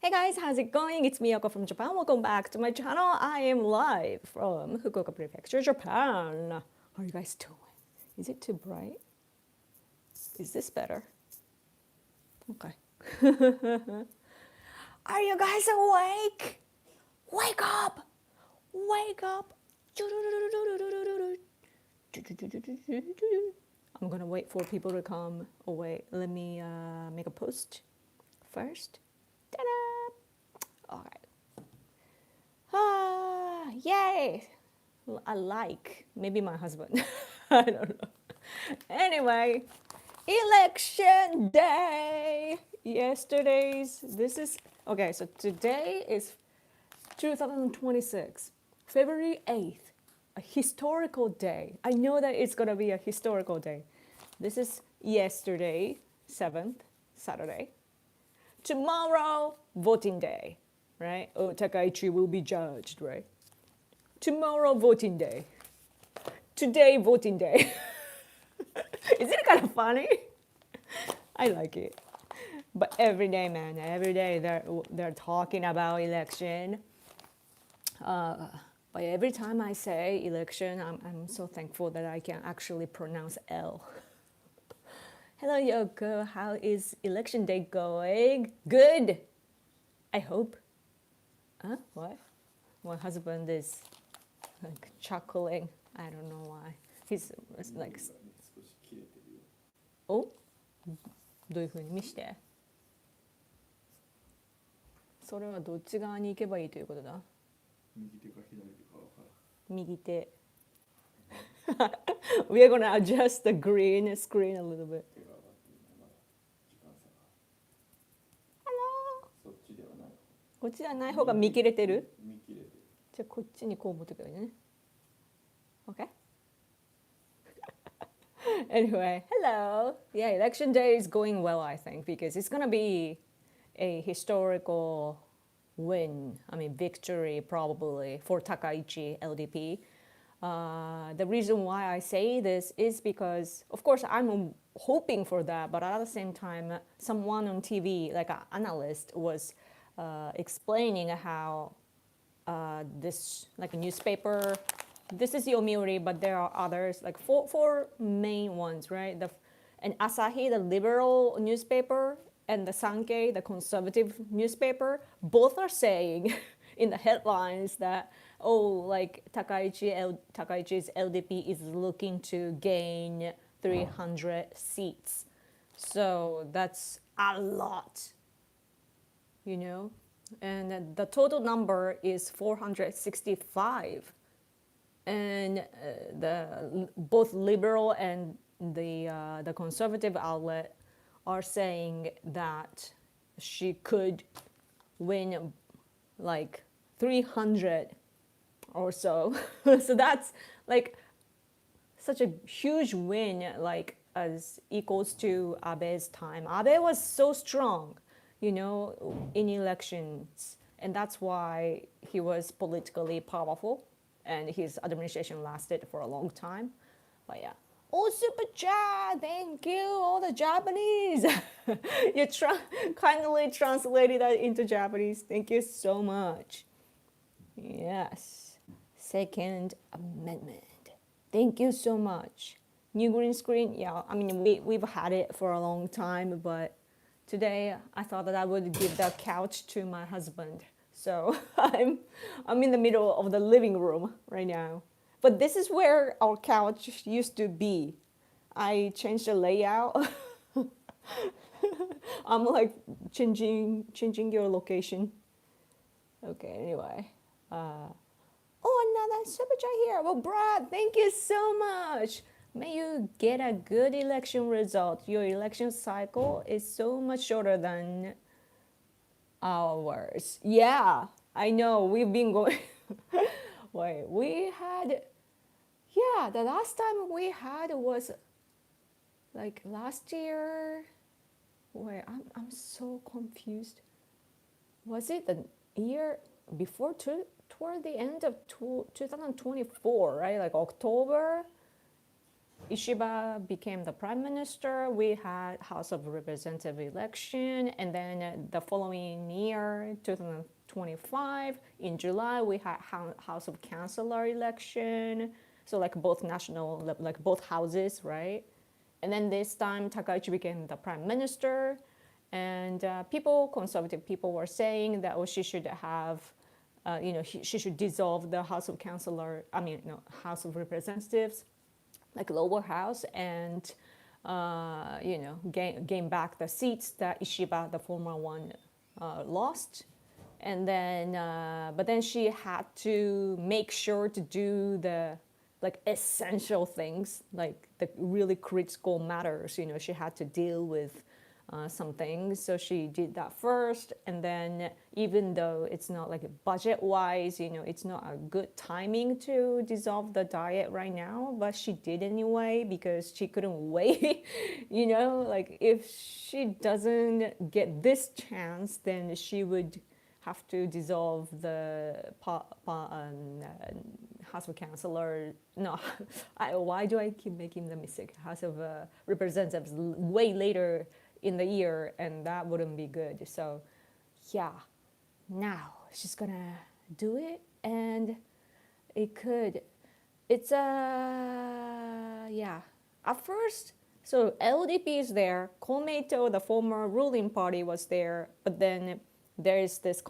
Hey guys, how's it going? It's Miyako from Japan. Welcome back to my channel. I am live from Fukuoka Prefecture, Japan. How are you guys doing? Is it too bright? Is this better? Okay. Are you guys awake? Wake up! Wake up! I'm gonna wait for people to come. Oh wait, let me make a post first. Ta-da! All right. Yay! I like. Maybe my husband. I don't know. Anyway, election day. Okay, so today is 2026, February 8th, a historical day. I know that it's gonna be a historical day. This is yesterday, 7th, Saturday. Tomorrow, voting day, right? Oh, Takaichi will be judged, right? Tomorrow, voting day. Today, voting day. Isn't it kind of funny? I like it. But every day, man, every day they're talking about election. But every time I say election, I'm so thankful that I can actually pronounce L. Hello, Yoko. How is election day going? Good. I hope. Huh? What? My husband is like chuckling. I don't know why. He's like, oh? どういう風に見して。それはどっち側に行けばいいということだ。右手。We are gonna adjust the green screen a little bit. Hello. こっちじゃない方が見切れてる？じゃあこっちにこう持ってくればいいね。Okay? Anyway, hello. Yeah, election day is going well, I think, because it's gonna be a historical win. I mean, victory probably for Takaichi LDP. The reason why I say this is because, of course, I'm hoping for that, but at the same time, someone on TV, like an analyst, was explaining how this, like a newspaper, this is Yomiuri, but there are others, like four main ones, right? And Asahi, the liberal newspaper, and the Sankei, the conservative newspaper, both are saying in the headlines that, oh, like Takaichi's LDP is looking to gain 300 seats. So that's a lot, you know? And the total number is 465. And both liberal and the conservative outlet are saying that she could win like 300 or so. So that's like such a huge win, like as equals to Abe's time. Abe was so strong, you know, in elections, and that's why he was politically powerful and his administration lasted for a long time. But yeah. Oh, super chat! Thank you, all the Japanese. You kindly translated that into Japanese. Thank you so much. Yes. Second Amendment. Thank you so much. New green screen. Yeah, I mean we've had it for a long time, but today I thought that I would give that couch to my husband. So I'm in the middle of the living room right now. But this is where our couch used to be. I changed the layout. I'm like changing your location. Okay, anyway. Oh, another super chat here. Well, Brad, thank you so much. May you get a good election result. Your election cycle is so much shorter than ours. Yeah, I know. We've been going. Wait, we had. Yeah, the last time we had was like last year. Wait, I'm so confused. Was it the year before, toward the end of 2024, right? Like October? Ishiba became the prime minister, we had House of Representative election, and then the following year, 2025, in July, we had House of Councilor election. So like both national, like both houses, right? And then this time, Takaichi became the prime minister, and conservative people were saying that she should have, she should dissolve the House of House of Representatives, like lower house, and gain back the seats that Ishiba, the former one, lost. And then, but then she had to make sure to do the like essential things, like the really critical matters. She had to deal with some things. So she did that first. And then even though it's not like budget-wise, it's not a good timing to dissolve the diet right now, but she did anyway because she couldn't wait. Like if she doesn't get this chance, then she would have to dissolve the House of Councilor. No, why do I keep making the mistake? House of Representatives way later in the year, and that wouldn't be good. So, yeah, now she's gonna do it, and it's yeah. At first, so LDP is there. Komeito, the former ruling party, was there, but then there is this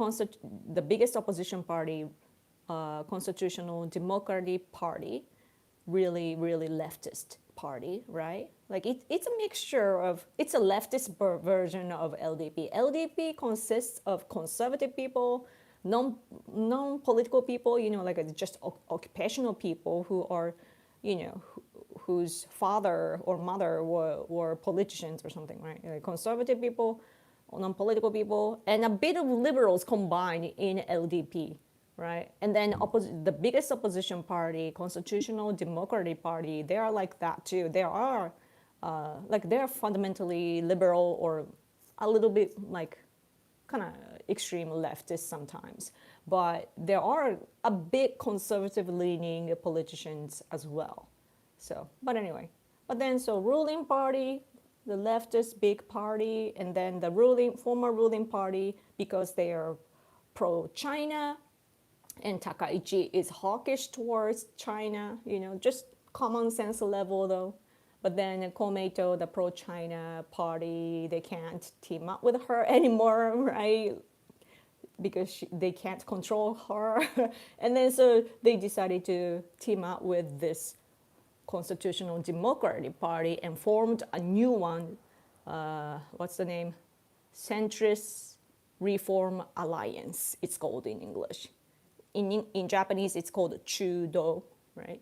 the biggest opposition party, Constitutional Democratic Party, really, really leftist party, right? Like it's a mixture of, it's a leftist version of LDP. LDP consists of conservative people, non-political people, like just occupational people who are, whose father or mother were politicians or something, right? Like conservative people, non-political people, and a bit of liberals combined in LDP, right? And then the biggest opposition party, Constitutional Democratic Party, they are like that too. They are they're fundamentally liberal or a little bit like kind of extreme leftist sometimes. But there are a bit conservative-leaning politicians as well. So, but anyway, so ruling party, the leftist big party, and then the former ruling party, because they are pro-China, and Takaichi is hawkish towards China, just common sense level though. But then Komeito, the pro-China party, they can't team up with her anymore, right? Because they can't control her. And then so they decided to team up with this Constitutional Democratic Party and formed a new one. What's the name? Centrist Reform Alliance, it's called in English. In Japanese, it's called Chudo, right?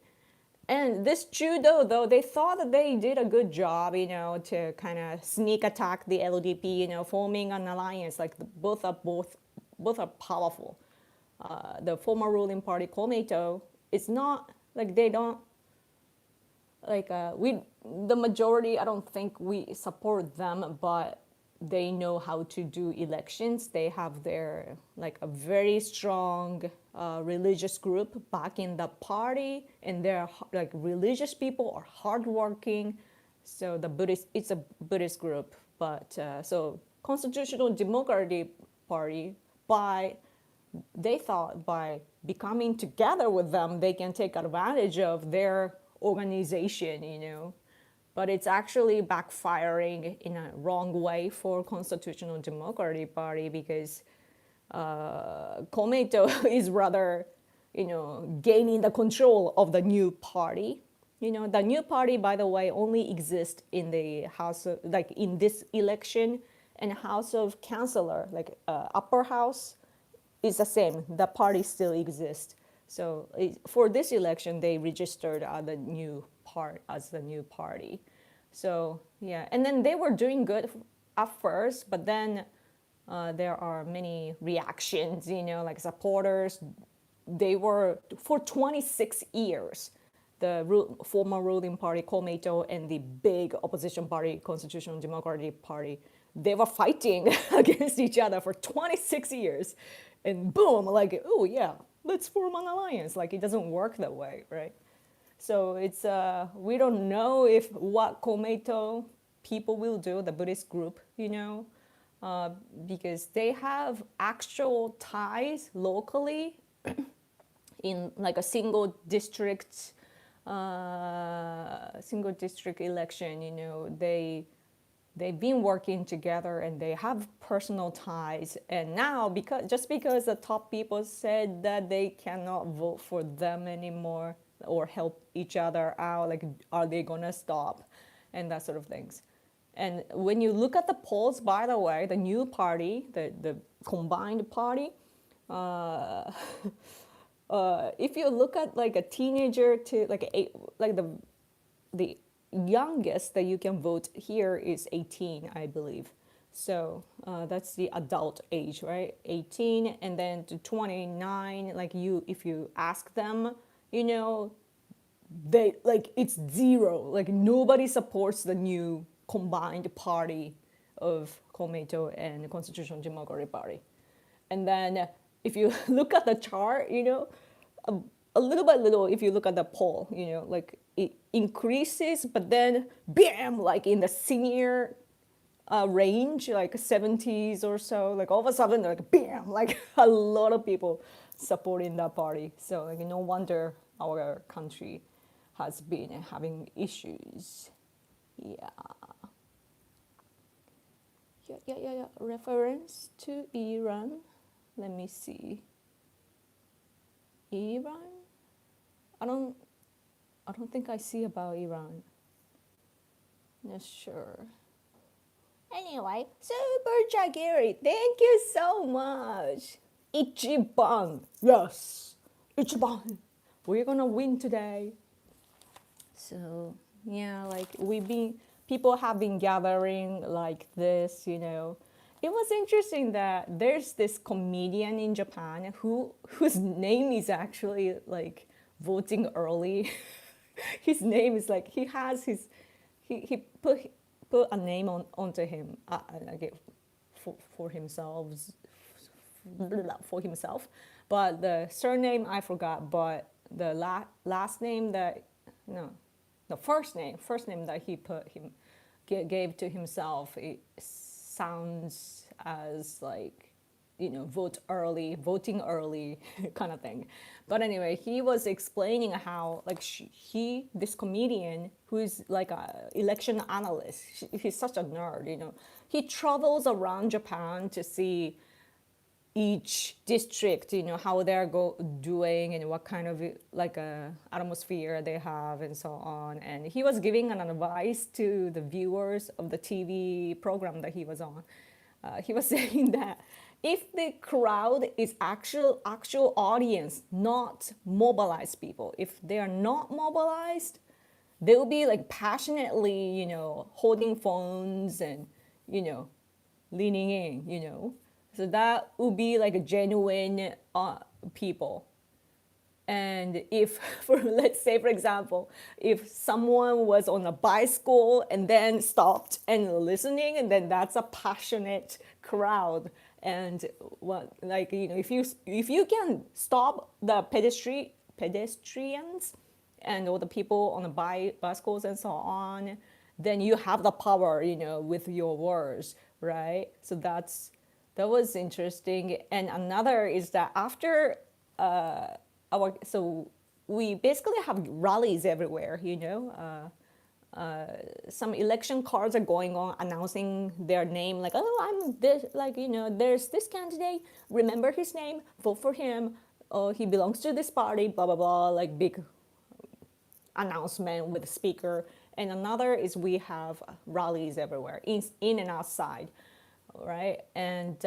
And this Chudo, though, they thought that they did a good job, to kind of sneak attack the LDP, forming an alliance. Like both are powerful. The former ruling party, Komeito, it's not like they don't. The majority, I don't think we support them, but they know how to do elections. They have their a very strong religious group back in the party, and they're religious people are hardworking. So it's a Buddhist group, but so Constitutional Democratic Party, they thought by becoming together with them, they can take advantage of their organization, but it's actually backfiring in a wrong way for Constitutional Democratic Party because Komeito is rather, gaining the control of the new party. The new party, by the way, only exists in the House of, in this election, and House of Councilor, upper house, is the same. The party still exists. So for this election, they registered the new as the new party. So yeah, and then they were doing good at first, but then there are many reactions, supporters. They were, for 26 years, the former ruling party, Komeito, and the big opposition party, Constitutional Democratic Party, they were fighting against each other for 26 years. And boom, oh yeah, let's form an alliance. It doesn't work that way, right? So it's we don't know if what Komeito people will do, the Buddhist group, uh, because they have actual ties locally in like a single district election. They've been working together and they have personal ties. And now, because the top people said that they cannot vote for them anymore or help each other out, like, are they gonna stop, and that sort of things. And when you look at the polls, by the way, the new party, the combined party, uh, if you look at like a teenager to like the youngest that you can vote here is 18, I believe. So that's the adult age, right? 18, and then to 29. Like if you ask them, they like it's zero. Like nobody supports the new combined party of Komeito and Constitutional Democratic Party. And then if you look at the chart, a, a little by little, if you look at the poll, like it increases, but then bam, like in the senior range, like 70s or so, like all of a sudden, like bam, like a lot of people supporting that party. So like no wonder our country has been having issues. Yeah. Yeah. Reference to Iran. Let me see. Iran? I don't think I see about Iran. Not sure. Anyway, Super Jagiri, thank you so much. Ichiban. Yes. Ichiban. We're gonna win today. So yeah, like people have been gathering like this, It was interesting that there's this comedian in Japan whose name is actually like voting early. His name is like he put a name onto him like for himself, but the surname I forgot. But the last name that no, the first name that he gave to himself, it sounds as like voting early kind of thing. But anyway, he was explaining how like this comedian who is like a election analyst, he's such a nerd. He travels around Japan to see each district, how they're doing and what kind of like atmosphere they have and so on. And he was giving an advice to the viewers of the TV program that he was on. He was saying that if the crowd is actual audience, not mobilized people, if they are not mobilized, they will be like passionately, holding phones and, leaning in. So that would be like a genuine people. And if, let's say, for example, if someone was on a bicycle and then stopped and listening, and then that's a passionate crowd. And if you can stop the pedestrians and all the people on the bicycles and so on, then you have the power, with your words, right? So that was interesting. And another is that after so we basically have rallies everywhere, some election cards are going on announcing their name, like, oh, I'm this, like, there's this candidate, remember his name, vote for him, oh, he belongs to this party, blah, blah, blah, like big announcement with the speaker. And another is we have rallies everywhere, in and outside, right? And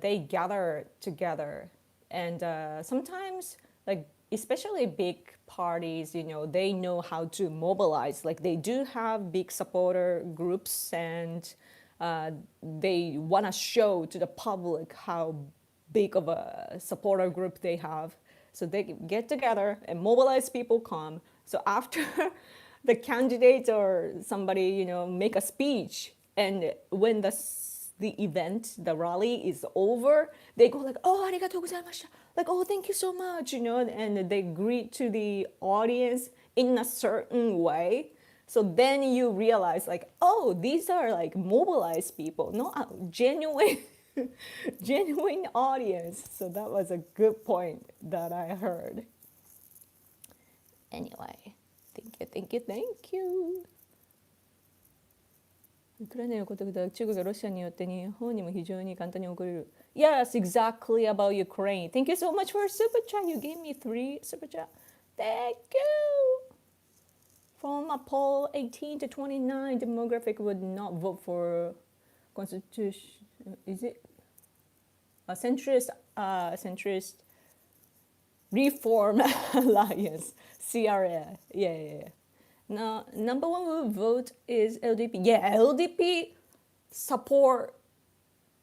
they gather together. And sometimes, like, especially big parties, they know how to mobilize. Like, they do have big supporter groups, and they want to show to the public how big of a supporter group they have. So they get together and mobilize people come. So after the candidate or somebody, make a speech, and when the event, the rally is over, they go like, oh, arigatou gozaimashita, like, oh, thank you so much, and they greet to the audience, in a certain way. So then you realize like, oh, these are like mobilized people, not a genuine genuine audience. So that was a good point that I heard. Anyway, thank you. ウクライナのことが中国がロシアによって日本にも非常に簡単に起こる。Yes, exactly about Ukraine. Thank you so much for a super chat. You gave me 3 super chat. Thank you. From a poll, 18 to 29 demographic would not vote for constitution. Is it a centrist? Centrist Reform Alliance, CRA. Yeah. No, number one vote is LDP. Yeah, LDP support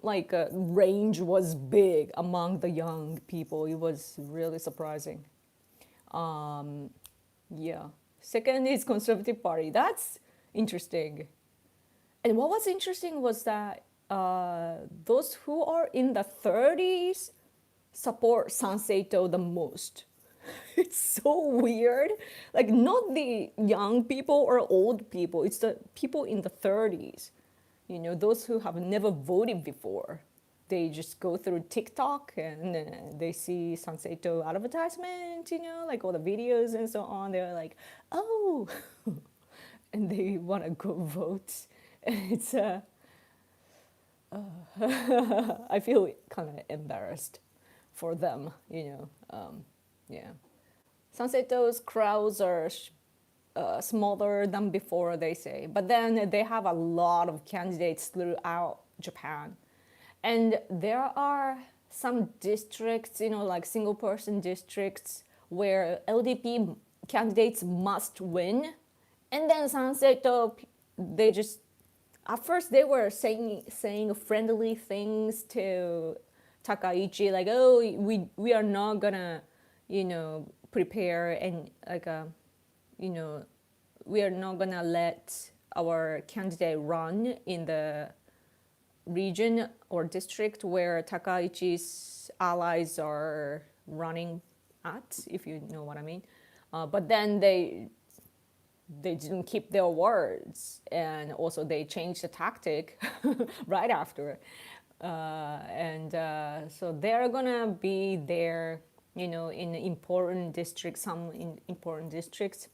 like range was big among the young people. It was really surprising. Yeah. Second is Conservative Party. That's interesting. And what was interesting was that those who are in the 30s support Sanseito the most. It's so weird. Like, not the young people or old people, it's the people in the 30s. You know, those who have never voted before. They just go through TikTok and they see Sanseito advertisement, you know, like all the videos and so on. They're like, oh, and they want to go vote. It's I feel kind of embarrassed for them, you know. Yeah. Sanseito's crowds are smaller than before, they say. But then they have a lot of candidates throughout Japan. And there are some districts, you know, like single person districts where LDP candidates must win. And then Sanseito, they just, at first they were saying friendly things to Takaichi, like, oh, we are not gonna, you know, prepare and like you know, we are not gonna let our candidate run in the region or district where Takaichi's allies are running at, if you know what I mean. But then they didn't keep their words, and also they changed the tactic right after. So they're gonna be there, you know, in important districts, some in important districts.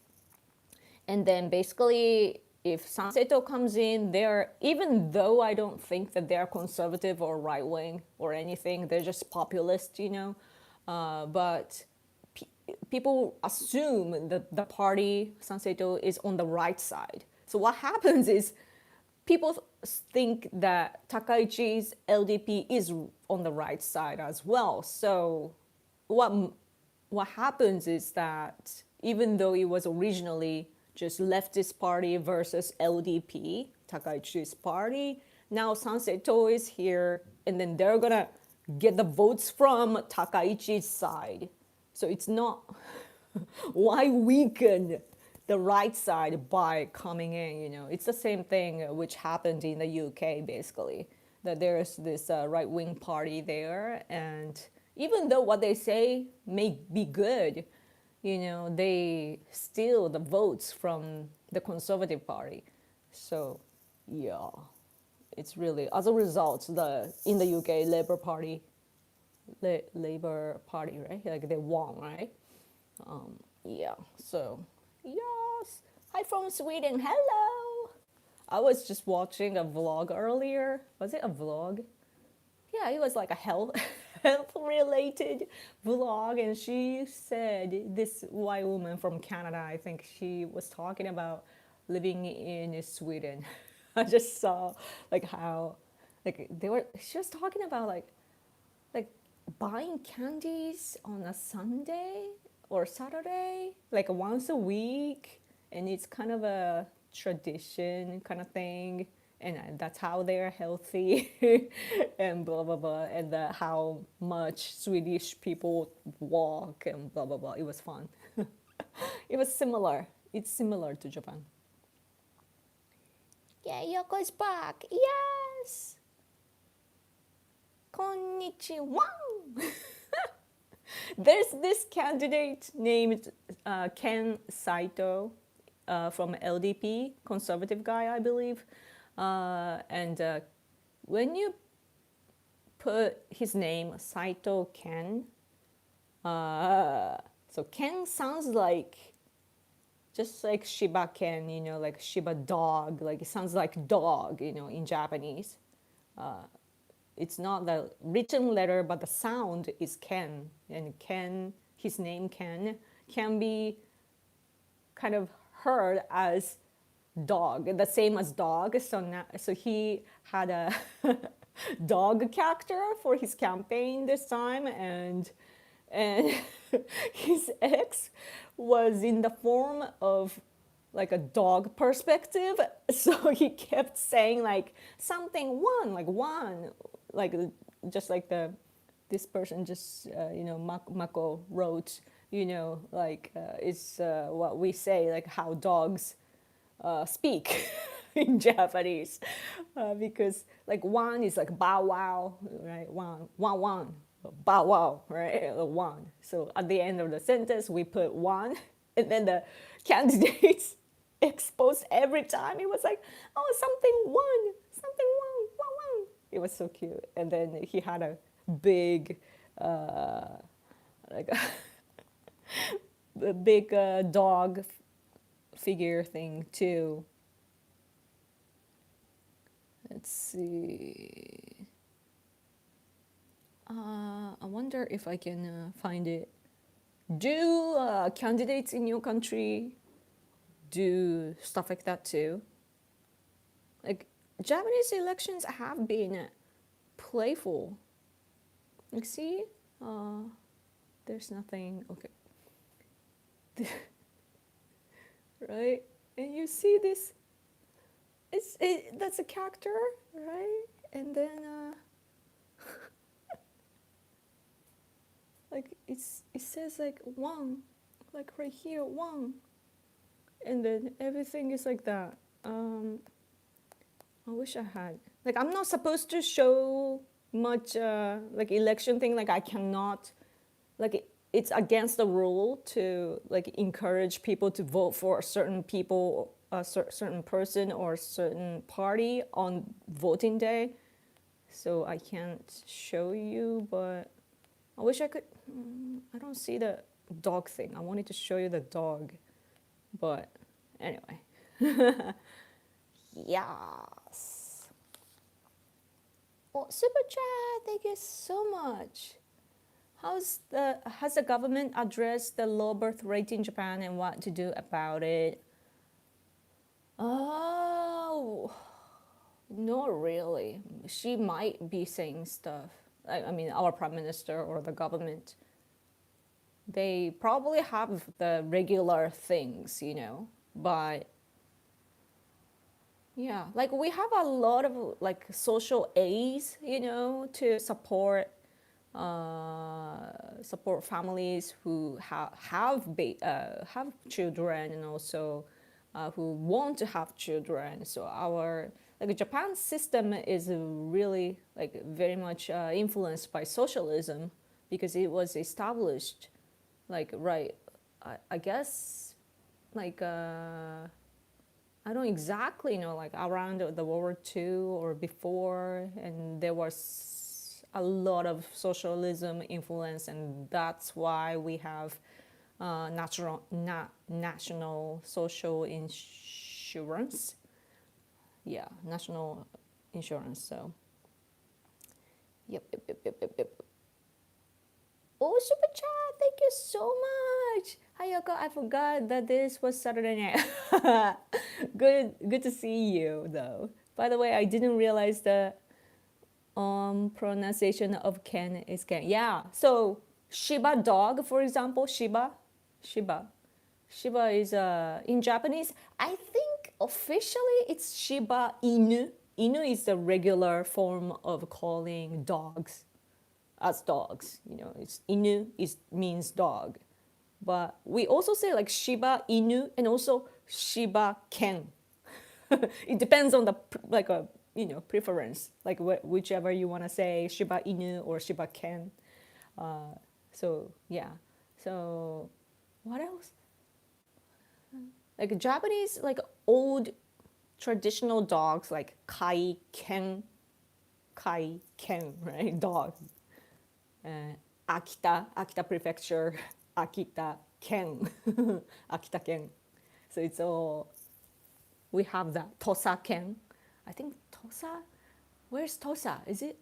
And then basically, if Sanseito comes in, they're, even though I don't think that they're conservative or right wing or anything, they're just populist, you know. But people assume that the party, Sanseito, is on the right side. So what happens is people think that Takaichi's LDP is on the right side as well. So what happens is that even though it was originally just leftist party versus LDP, Takaichi's party, now Sanseito is here, and then they're gonna get the votes from Takaichi's side. So it's not why weaken the right side by coming in, you know. It's the same thing which happened in the UK, basically, that there's this right-wing party there, and even though what they say may be good, you know, they steal the votes from the Conservative Party. So, yeah, it's really, as a result, in the UK, Labour Party, right? Like they won, right? Yeah, so, yes. Hi from Sweden, hello. I was just watching a vlog earlier. Was it a vlog? Yeah, it was like a health related vlog, and she said, this white woman from Canada, I think she was talking about living in Sweden. I just saw like how like she was talking about like buying candies on a Sunday or Saturday, like once a week, and it's kind of a tradition kind of thing, and that's how they're healthy and blah blah blah, and how much Swedish people walk and blah blah blah. It was fun. It was similar. It's similar to Japan. Yeah, Yoko is back. Yes. Konnichiwa. There's this candidate named Ken Saito from LDP, conservative guy, I believe. And when you put his name, Saito Ken, so Ken sounds like just like Shiba Ken, like Shiba dog, like it sounds like dog, in Japanese. It's not the written letter, but the sound is Ken. And Ken, his name Ken, can be kind of heard as dog, the same as dog. So he had a dog character for his campaign this time, and his ex was in the form of like a dog perspective. So he kept saying like something one, like just like this person just Mako wrote, like it's what we say, like how dogs speak in Japanese, because like one is like bow wow, right? One, bow wow, right? One. So at the end of the sentence, we put one, and then the candidates exposed every time. It was like, oh, something one. It was so cute. And then he had a big, like a big dog figure thing too. Let's see. I wonder if I can find it. Do candidates in your country do stuff like that too? Like Japanese elections have been playful. Like see, there's nothing. Okay, right? And you see this. That's a character, right? And then like it says like one, like right here one, and then everything is like that. I wish I had, like, I'm not supposed to show much like election thing, like I cannot, like it's against the rule to like encourage people to vote for a certain people, a certain person or a certain party on voting day. So I can't show you, but I wish I could. I don't see the dog thing. I wanted to show you the dog, but anyway. Yes. Well, super chat, thank you so much. Has the government addressed the low birth rate in Japan and what to do about it? Oh, not really. She might be saying stuff. I mean, our prime minister or the government. They probably have the regular things, but yeah, like we have a lot of like social aids, to support families who have children, and also who want to have children. So our like Japan's system is really like very much influenced by socialism, because it was established like right, I guess like I don't exactly know, like around the World War II or before, and there was a lot of socialism influence, and that's why we have national social insurance. Yeah, national insurance. So, yep. Oh, super chat! Thank you so much, Hayako. I forgot that this was Saturday night. Good to see you, though. By the way, I didn't realize the pronunciation of Ken is Ken. Yeah. So Shiba dog, for example, Shiba is in Japanese. I think officially it's Shiba Inu. Inu is the regular form of calling dogs as dogs. It's Inu means dog, but we also say like Shiba Inu and also Shiba Ken. It depends on the like a preference, like whichever you want to say, Shiba Inu or Shiba Ken. So yeah. So what else? Like Japanese, like old traditional dogs, like kai ken, right? Dog. Uh, Akita Prefecture, Akita Ken, Akita Ken. So it's all, we have that Tosa Ken. I think Tosa, where's Tosa? Is it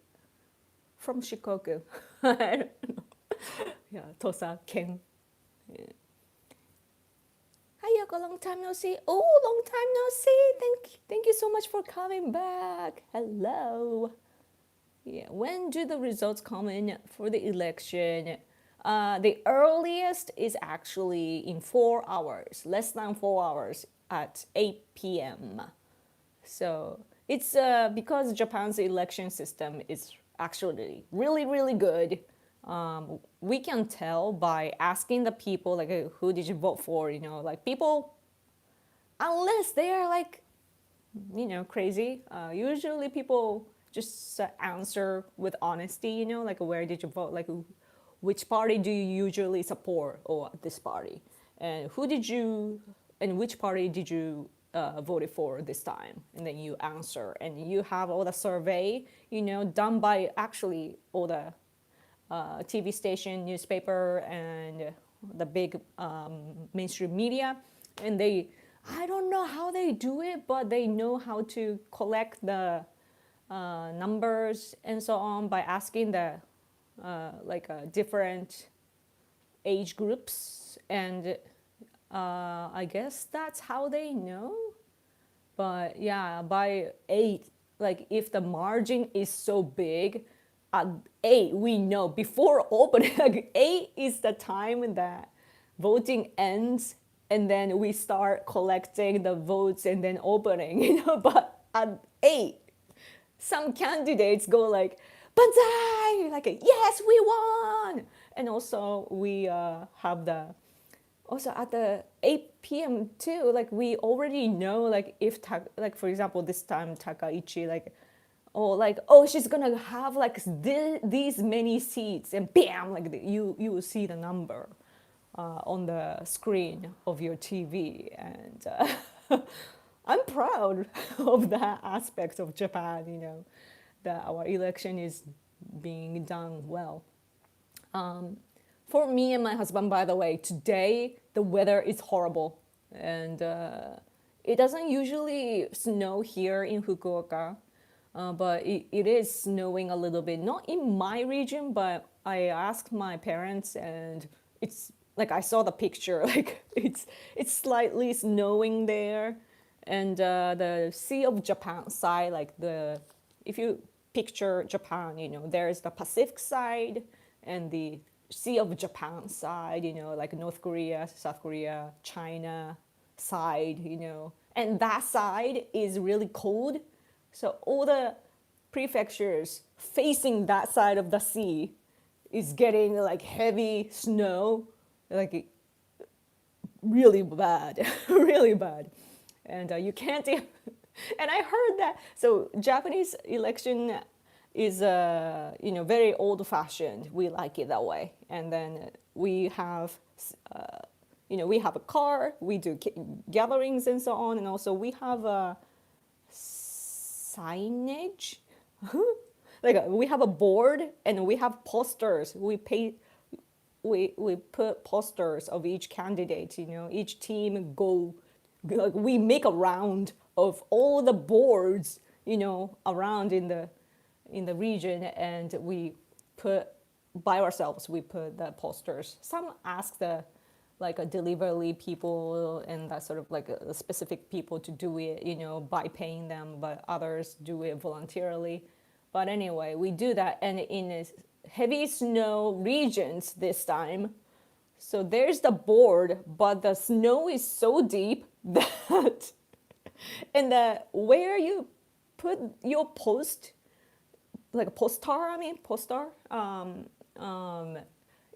from Shikoku? I don't know. Yeah, Tosa Ken. Yeah. Hi Yoko, long time no see. Oh, long time no see. Thank you so much for coming back. Hello. Yeah, when do the results come in for the election? The earliest is actually in 4 hours, less than 4 hours at 8 p.m. So it's because Japan's election system is actually really, really good. We can tell by asking the people, like, who did you vote for? You know, like people, unless they are like, crazy. Usually people just answer with honesty, like where did you vote? Like which party do you usually support or this party? And which party did you voted for this time? And then you answer and you have all the survey, done by actually all the TV station, newspaper, and the big mainstream media. And I don't know how they do it, but they know how to collect the numbers and so on by asking the different age groups. And I guess that's how they know. But yeah, by 8, like if the margin is so big, at 8 we know before opening, like 8 is the time that voting ends, and then we start collecting the votes and then opening, but at 8, some candidates go like, banzai, like, yes, we won. And also we have the, also at the 8 p.m. too, like we already know, like if like for example this time Takaichi, oh she's gonna have like these many seats, and bam, like you will see the number on the screen of your TV. And I'm proud of that aspect of Japan, that our election is being done well. For me and my husband, by the way, today the weather is horrible, and it doesn't usually snow here in Fukuoka, but it is snowing a little bit. Not in my region, but I asked my parents, and it's like I saw the picture, like it's slightly snowing there, and the Sea of Japan side, like if you picture Japan, there is the Pacific side and the Sea of Japan side, like North Korea, South Korea, China side, and that side is really cold. So all the prefectures facing that side of the sea is getting like heavy snow, like really bad, really bad. And you can't even, and I heard that, so Japanese election is very old fashioned. We like it that way. And then we have we have a car, we do gatherings and so on, and also we have a signage. Like we have a board and we have posters. We put posters of each candidate. Each team go, like we make a round of all the boards around in the region, and we put by ourselves. We put the posters. Some ask the like a delivery people and that sort of like a specific people to do it, by paying them, but others do it voluntarily. But anyway, we do that, and in heavy snow regions this time. So there's the board, but the snow is so deep that, and where you put your like a poster,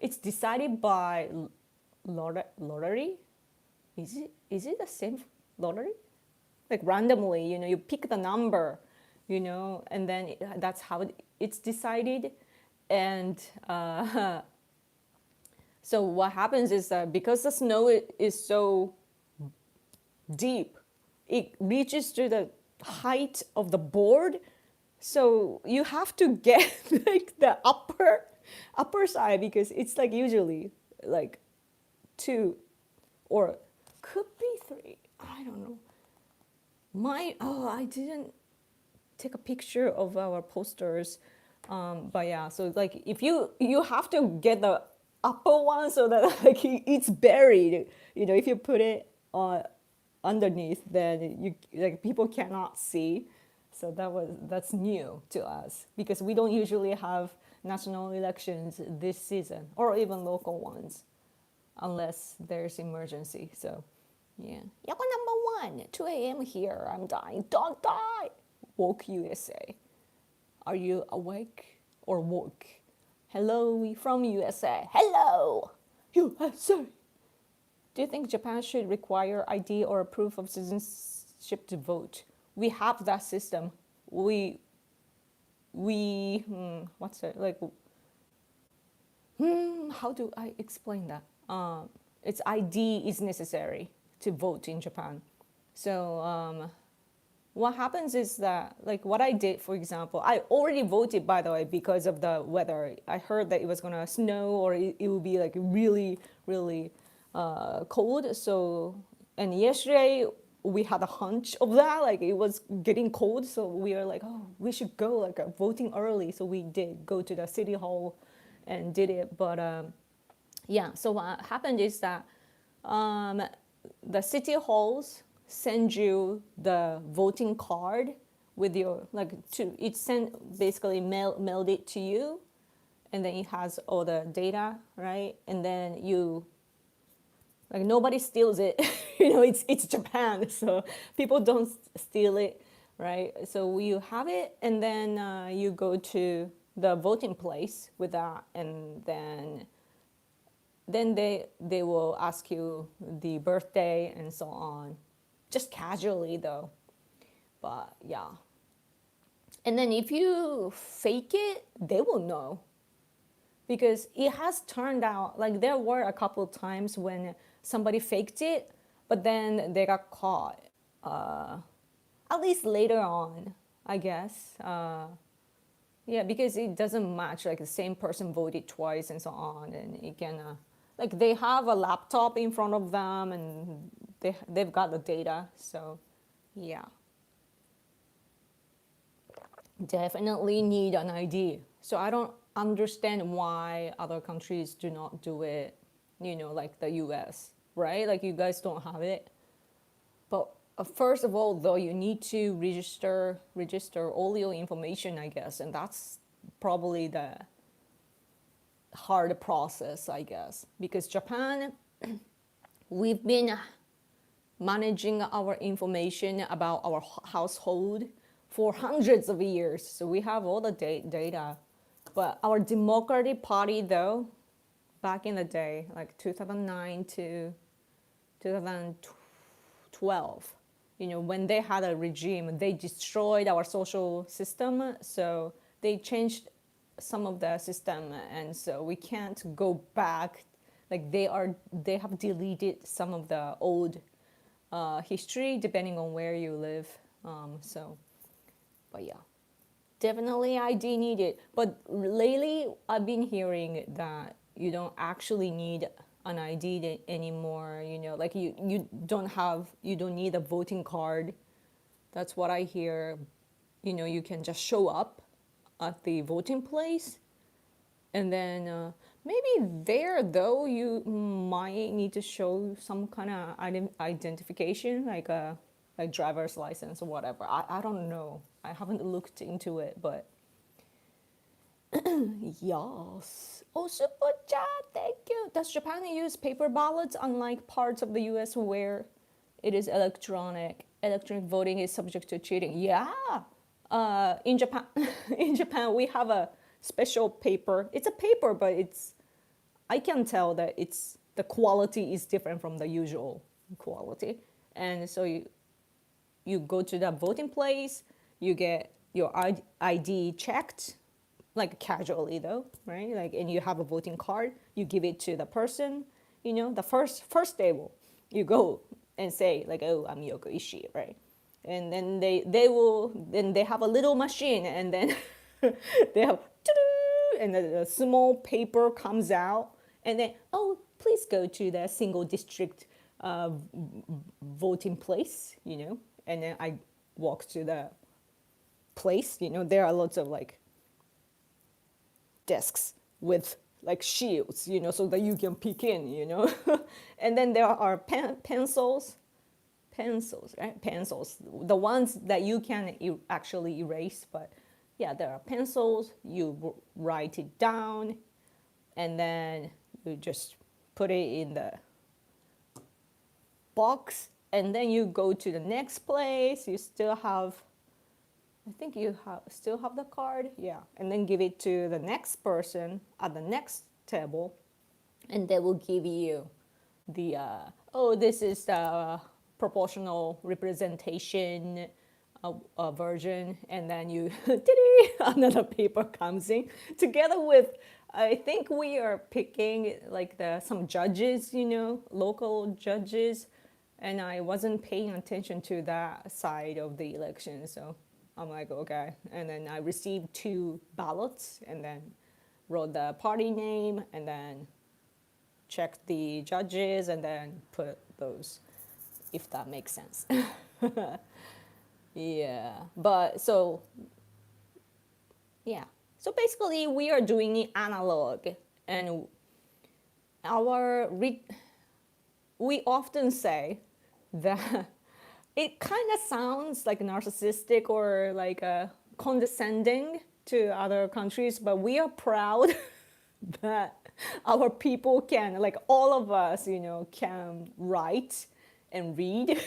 it's decided by lottery. Is it the same lottery? Like randomly, you pick the number, and then that's how it's decided. And So what happens is that because the snow is so deep, it reaches to the height of the board. So you have to get like the upper side because it's like usually like two or could be three. I don't know. I didn't take a picture of our posters. But yeah, so like if you have to get the upper one so that like it's buried. If you put it on underneath, then you like people cannot see. So that's new to us because we don't usually have national elections this season or even local ones unless there's emergency. So yeah, Yako number 1, 2 a.m. here. I'm dying. Don't die. Woke USA. Are you awake or woke? Hello, we from USA. Hello, USA. Do you think Japan should require ID or a proof of citizenship to vote? We have that system. What's it like? How do I explain that? It's ID is necessary to vote in Japan. So what happens is that, like what I did, for example, I already voted, by the way, because of the weather. I heard that it was gonna snow or it would be like really, really cold. So, and yesterday we had a hunch of that, like it was getting cold. So we are like, oh, we should go like voting early. So we did go to the city hall and did it. But yeah, so what happened is that the city halls send you the voting card with your it sent basically mailed it to you, and then it has all the data, right? And then you like nobody steals it. It's Japan, so people don't steal it, right? So you have it, and then you go to the voting place with that, and then they will ask you the birthday and so on, just casually though. But yeah, and then if you fake it, they will know, because it has turned out like there were a couple of times when somebody faked it, but then they got caught. At least later on, I guess. Yeah, because it doesn't match, like the same person voted twice and so on, and it can like they have a laptop in front of them and they've got the data. So yeah, definitely need an ID. So I don't understand why other countries do not do it, like the US, right? Like you guys don't have it. But first of all, though, you need to register all your information, I guess, and that's probably the hard process, I guess, because Japan, we've been managing our information about our household for hundreds of years, so we have all the data. But our Democratic Party, though, back in the day, like 2009 to 2012, when they had a regime, they destroyed our social system. So they changed some of the system, and so we can't go back. Like they have deleted some of the old history depending on where you live. But yeah, definitely ID needed. But lately, I've been hearing that you don't actually need an ID anymore. Like you don't need a voting card. That's what I hear. You can just show up at the voting place, and then maybe there though you might need to show some kind of identification, like a driver's license or whatever. I don't know. I haven't looked into it, but yes. Oh, super chat, thank you. Does Japan use paper ballots unlike parts of the US where it is electronic? Electronic voting is subject to cheating. Yeah. In Japan, we have a special paper. It's a paper, but I can tell that the quality is different from the usual quality. And so you go to the voting place, you get your ID checked, like casually though, right? Like, and you have a voting card, you give it to the person, the first table, you go and say like, oh, I'm Yoko Ishii, right? And then they have a little machine, and then they have and the small paper comes out, and then, oh, please go to the single district voting place, and then I walk to the place. There are lots of like desks with like shields, so that you can peek in. And then there are pencils, right? Pencils, the ones that you can actually erase. But yeah, there are pencils. You write it down, and then you just put it in the box, and then you go to the next place. You still have, I think you still have the card, yeah, and then give it to the next person at the next table, and they will give you the oh, this is the proportional representation version, and then you another paper comes in together with, I think we are picking like some judges, local judges, and I wasn't paying attention to that side of the election, so I'm like, okay. And then I received 2 ballots, and then wrote the party name, and then checked the judges, and then put those, if that makes sense. Yeah, but so, yeah. So basically, we are doing it analog, and we often say that it kind of sounds like narcissistic or like condescending to other countries, but we are proud that our people can, like all of us, can write and read.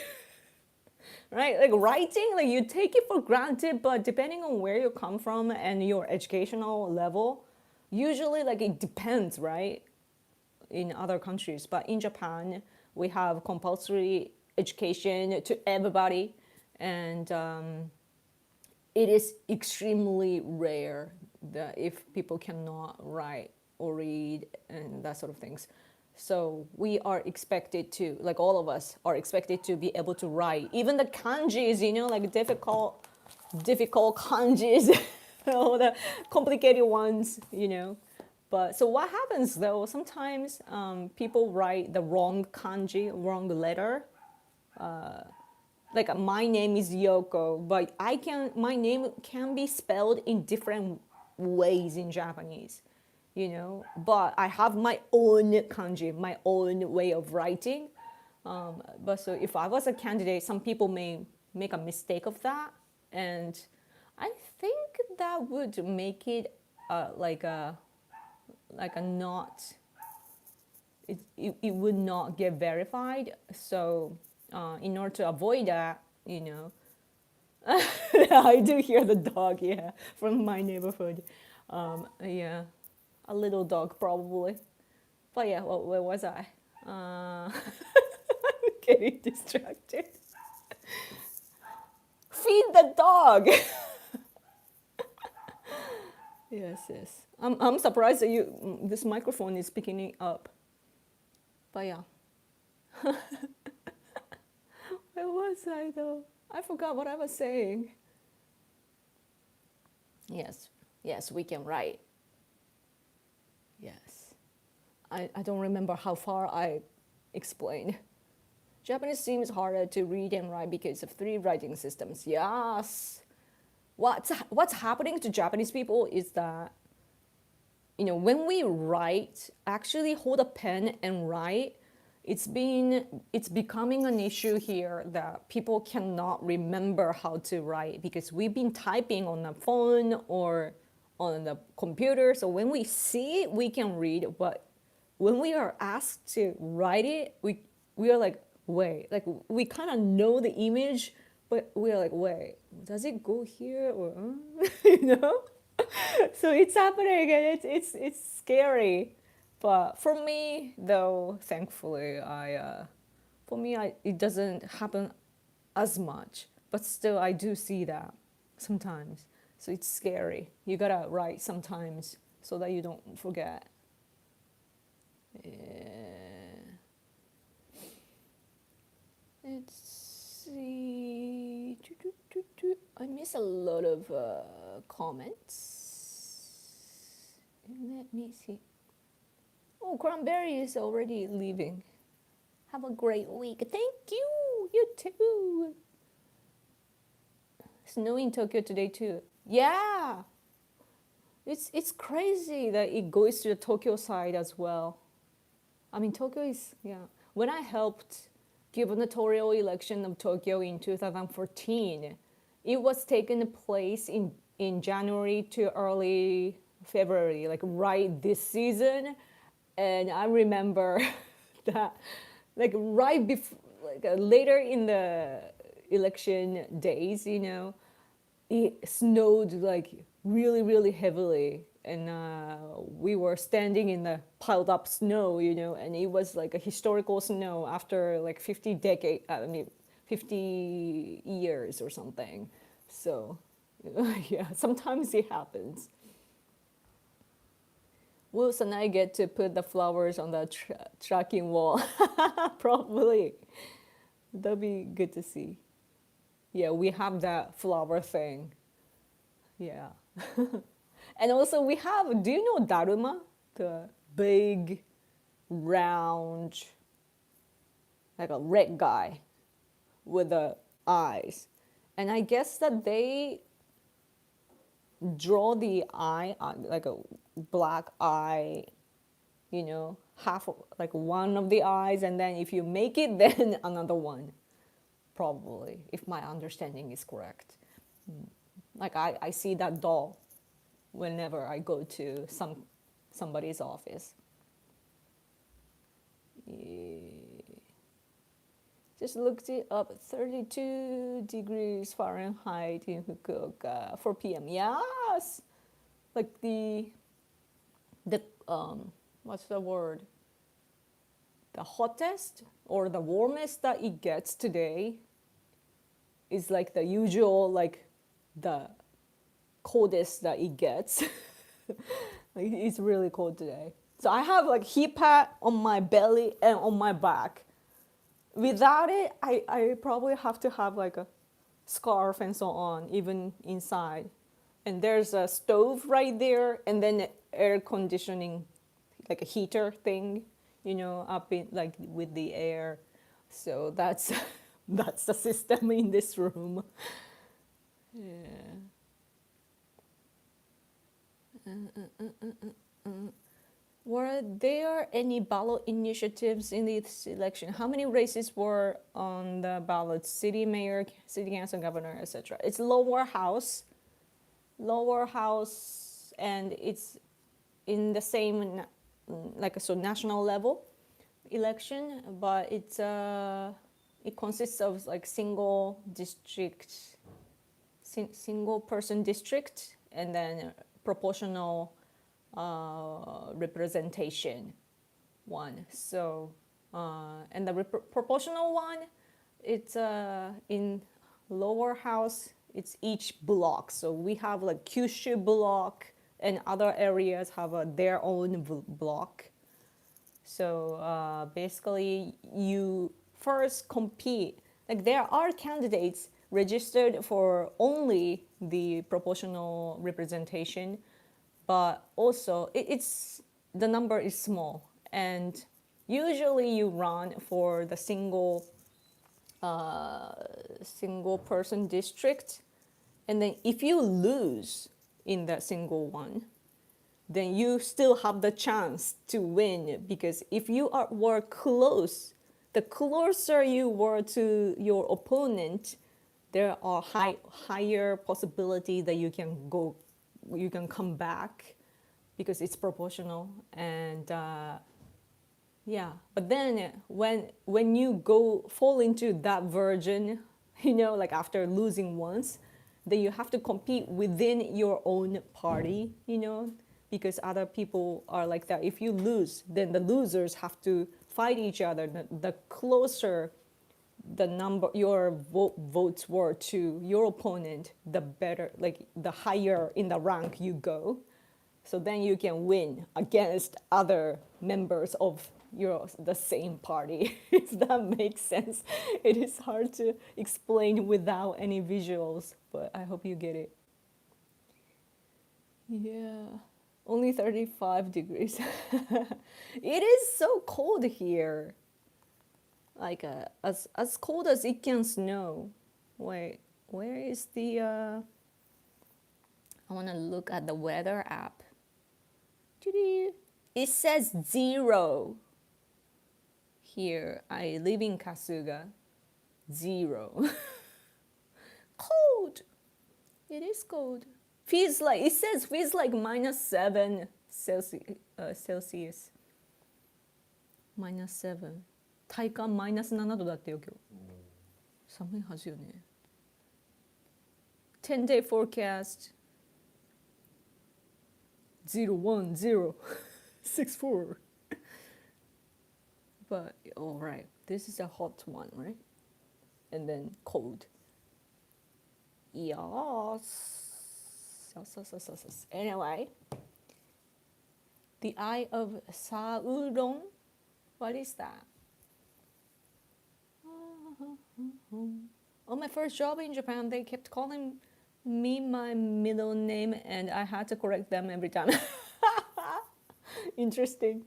Right? Like writing, like you take it for granted, but depending on where you come from and your educational level, usually like it depends, right? In other countries, but in Japan, we have compulsory education to everybody, and it is extremely rare that if people cannot write or read and that sort of things. So we are expected to, like all of us are expected to be able to write. Even the kanjis, like difficult kanjis, all the complicated ones, But so what happens though, sometimes people write the wrong kanji, wrong letter. Like my name is Yoko, but my name can be spelled in different ways in Japanese. But I have my own kanji, my own way of writing. But so if I was a candidate, some people may make a mistake of that, and I think that would make it like a not. It would not get verified. So in order to avoid that, I do hear the dog, yeah, from my neighborhood. Yeah. A little dog, probably. But yeah, where was I? I'm getting distracted. Feed the dog! Yes. I'm surprised that this microphone is picking it up. But yeah. Where was I though? I forgot what I was saying. Yes, we can write. Yes. I don't remember how far I explained. Japanese seems harder to read and write because of 3 writing systems. Yes. What's happening to Japanese people is that, when we write, actually hold a pen and write, it's becoming an issue here that people cannot remember how to write because we've been typing on the phone or on the computer. So when we see it, we can read, but when we are asked to write it, we are like, wait, like we kind of know the image, but we are like, wait, does it go here or So it's happening, and it's scary. But for me, though, thankfully, it doesn't happen as much. But still, I do see that sometimes. So it's scary. You gotta write sometimes so that you don't forget. Let's see. I miss a lot of comments. Let me see. Oh, Cranberry is already leaving. Have a great week. Thank you. You too. Snowing in Tokyo today too. Yeah. It's crazy that it goes to the Tokyo side as well. I mean, Tokyo is, yeah. When I helped gubernatorial election of Tokyo in 2014, it was taking place in January to early February, like right this season. And I remember that, like right before, like later in the election days, you know, it snowed like really, really heavily. And we were standing in the piled up snow, you know, and it was like a historical snow after like 50 years or something. So, yeah, sometimes it happens. Wilson and I get to put the flowers on the tracking wall. Probably. That'd be good to see. Yeah, we have that flower thing. Yeah. And also we have, do you know Daruma? The big, round, like a red guy with the eyes. And I guess that they draw the eye, like a black eye, you know, half, like one of the eyes, and then if you make it, then another one, probably, if my understanding is correct. Like I see that doll whenever I go to somebody's office. Yeah. Just looked it up, 32 degrees Fahrenheit in Fukuoka, 4 p.m. Yes, like the what's the word? The hottest or the warmest that it gets today is like the usual, like the coldest that it gets. Like, it's really cold today. So I have like heat pad on my belly and on my back. Without it, I probably have to have like a scarf and so on, even inside. And there's a stove right there, and then air conditioning, like a heater thing, you know, up in like with the air. So that's that's the system in this room. Yeah. Were there any ballot initiatives in this election? How many races were on the ballot? City mayor, city council, governor, etc. It's lower house, and it's in the same, like so national level election, but it consists of like single district, single person district, and then proportional representation one. So and the proportional one, it's in lower house, it's each block. So we have like Kyushu block, and other areas have their own block. So basically you first compete, like there are candidates registered for only the proportional representation, but also it's the number is small, and usually you run for the single person district, and then if you lose in that single one, then you still have the chance to win, because if you were close, the closer you were to your opponent, there are higher possibility that you can come back, because it's proportional. And yeah, but then when you fall into that version, you know, like after losing once, then you have to compete within your own party, you know, because other people are like that. If you lose, then the losers have to fight each other. The closer the number your votes were to your opponent, the better, like the higher in the rank you go. So then you can win against other members of the same party. If that makes sense. It is hard to explain without any visuals, but I hope you get it. Yeah, only 35 degrees. It is so cold here. Like as cold as it can snow. Wait, where is the I want to look at the weather app. It says 0 here. I live in Kasuga. 0. Cold. It is cold. Feels like -7 Celsius. -7. 体感-7度だってよ今日。寒いはずよね。10-day forecast 01064. But all right, this is a hot one, right? And then cold. Yes. Anyway, the Eye of Sauron. What is that? On my first job in Japan, they kept calling me my middle name, and I had to correct them every time. Interesting.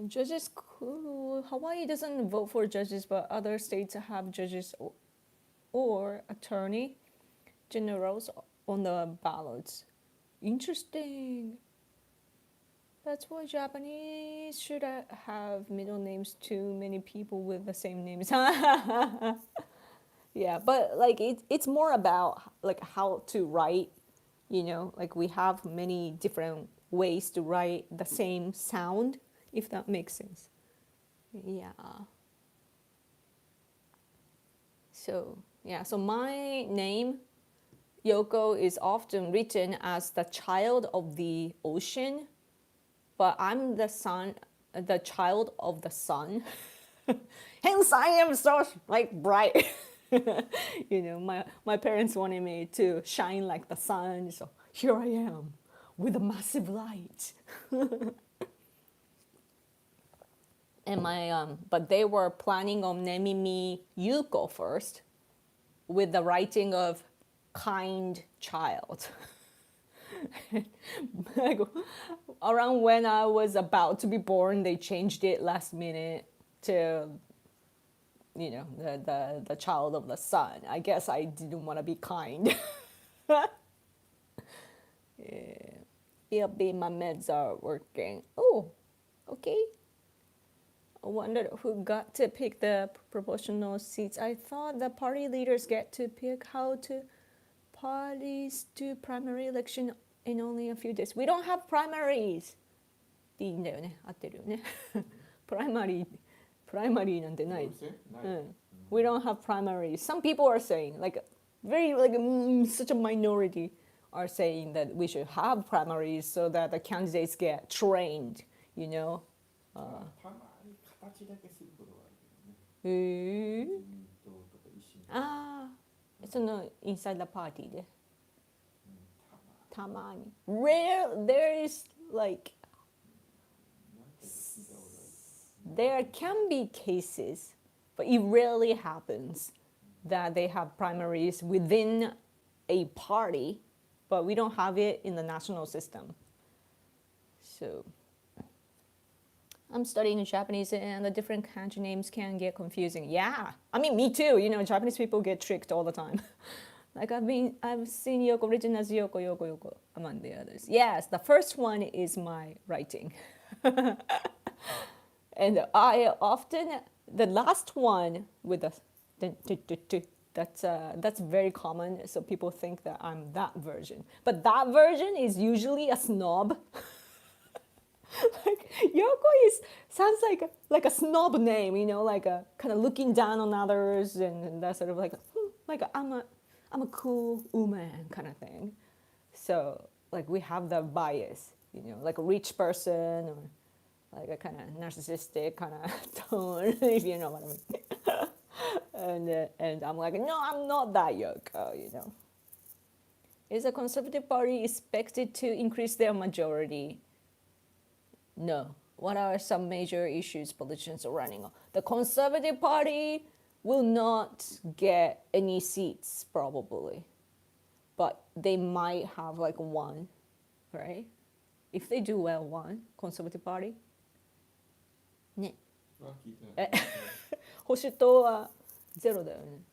Judges, Hawaii doesn't vote for judges, but other states have judges or attorney generals on the ballots. Interesting. That's why Japanese should have middle names. Too many people with the same names. Yeah, but like it's more about like how to write. You know, like we have many different ways to write the same sound, if that makes sense. Yeah. So my name, Yoko, is often written as the child of the ocean, but I'm the child of the sun. Hence I am so like bright. You know, my parents wanted me to shine like the sun, so here I am with a massive light. And but they were planning on naming me Yuko first, with the writing of kind child. Around when I was about to be born, they changed it last minute to, you know, the child of the sun. I guess I didn't want to be kind. Yeah, my meds are working. Oh, okay. I wondered who got to pick the proportional seats. I thought the party leaders get to pick how to parties do primary election in only a few days. We don't have primaries. っていいんだよね。合ってるよね。primary なんてない。We don't have primaries. Some people are saying, like, very, like, such a minority are saying that we should have primaries so that the candidates get trained, you know. 形だけすることがあるけどね。ああ、そのインサイダーパーティーで。たまに。Rare, there is like, there can be cases, but it rarely happens that they have primaries within a party, but we don't have it in the national system. So I'm studying Japanese, and the different kanji names can get confusing. Yeah, I mean, me too. You know, Japanese people get tricked all the time. Like I've seen Yoko written as Yoko, Yoko, Yoko among the others. Yes, the first one is my writing. And I often, the last one with the, that's very common. So people think that I'm that version. But that version is usually a snob. Like Yoko sounds like a snob name, you know, like a kind of looking down on others, and that sort of like I'm a cool woman kind of thing. So like we have the bias. like a rich person or like a kind of narcissistic kind of tone, if you know what I mean. And I'm like, no, I'm not that young. Is the Conservative Party expected to increase their majority? No. What are some major issues politicians are running on? The Conservative Party will not get any seats probably, but they might have like one, right? If they do well, one Conservative Party. ね。保守党はゼロだよね。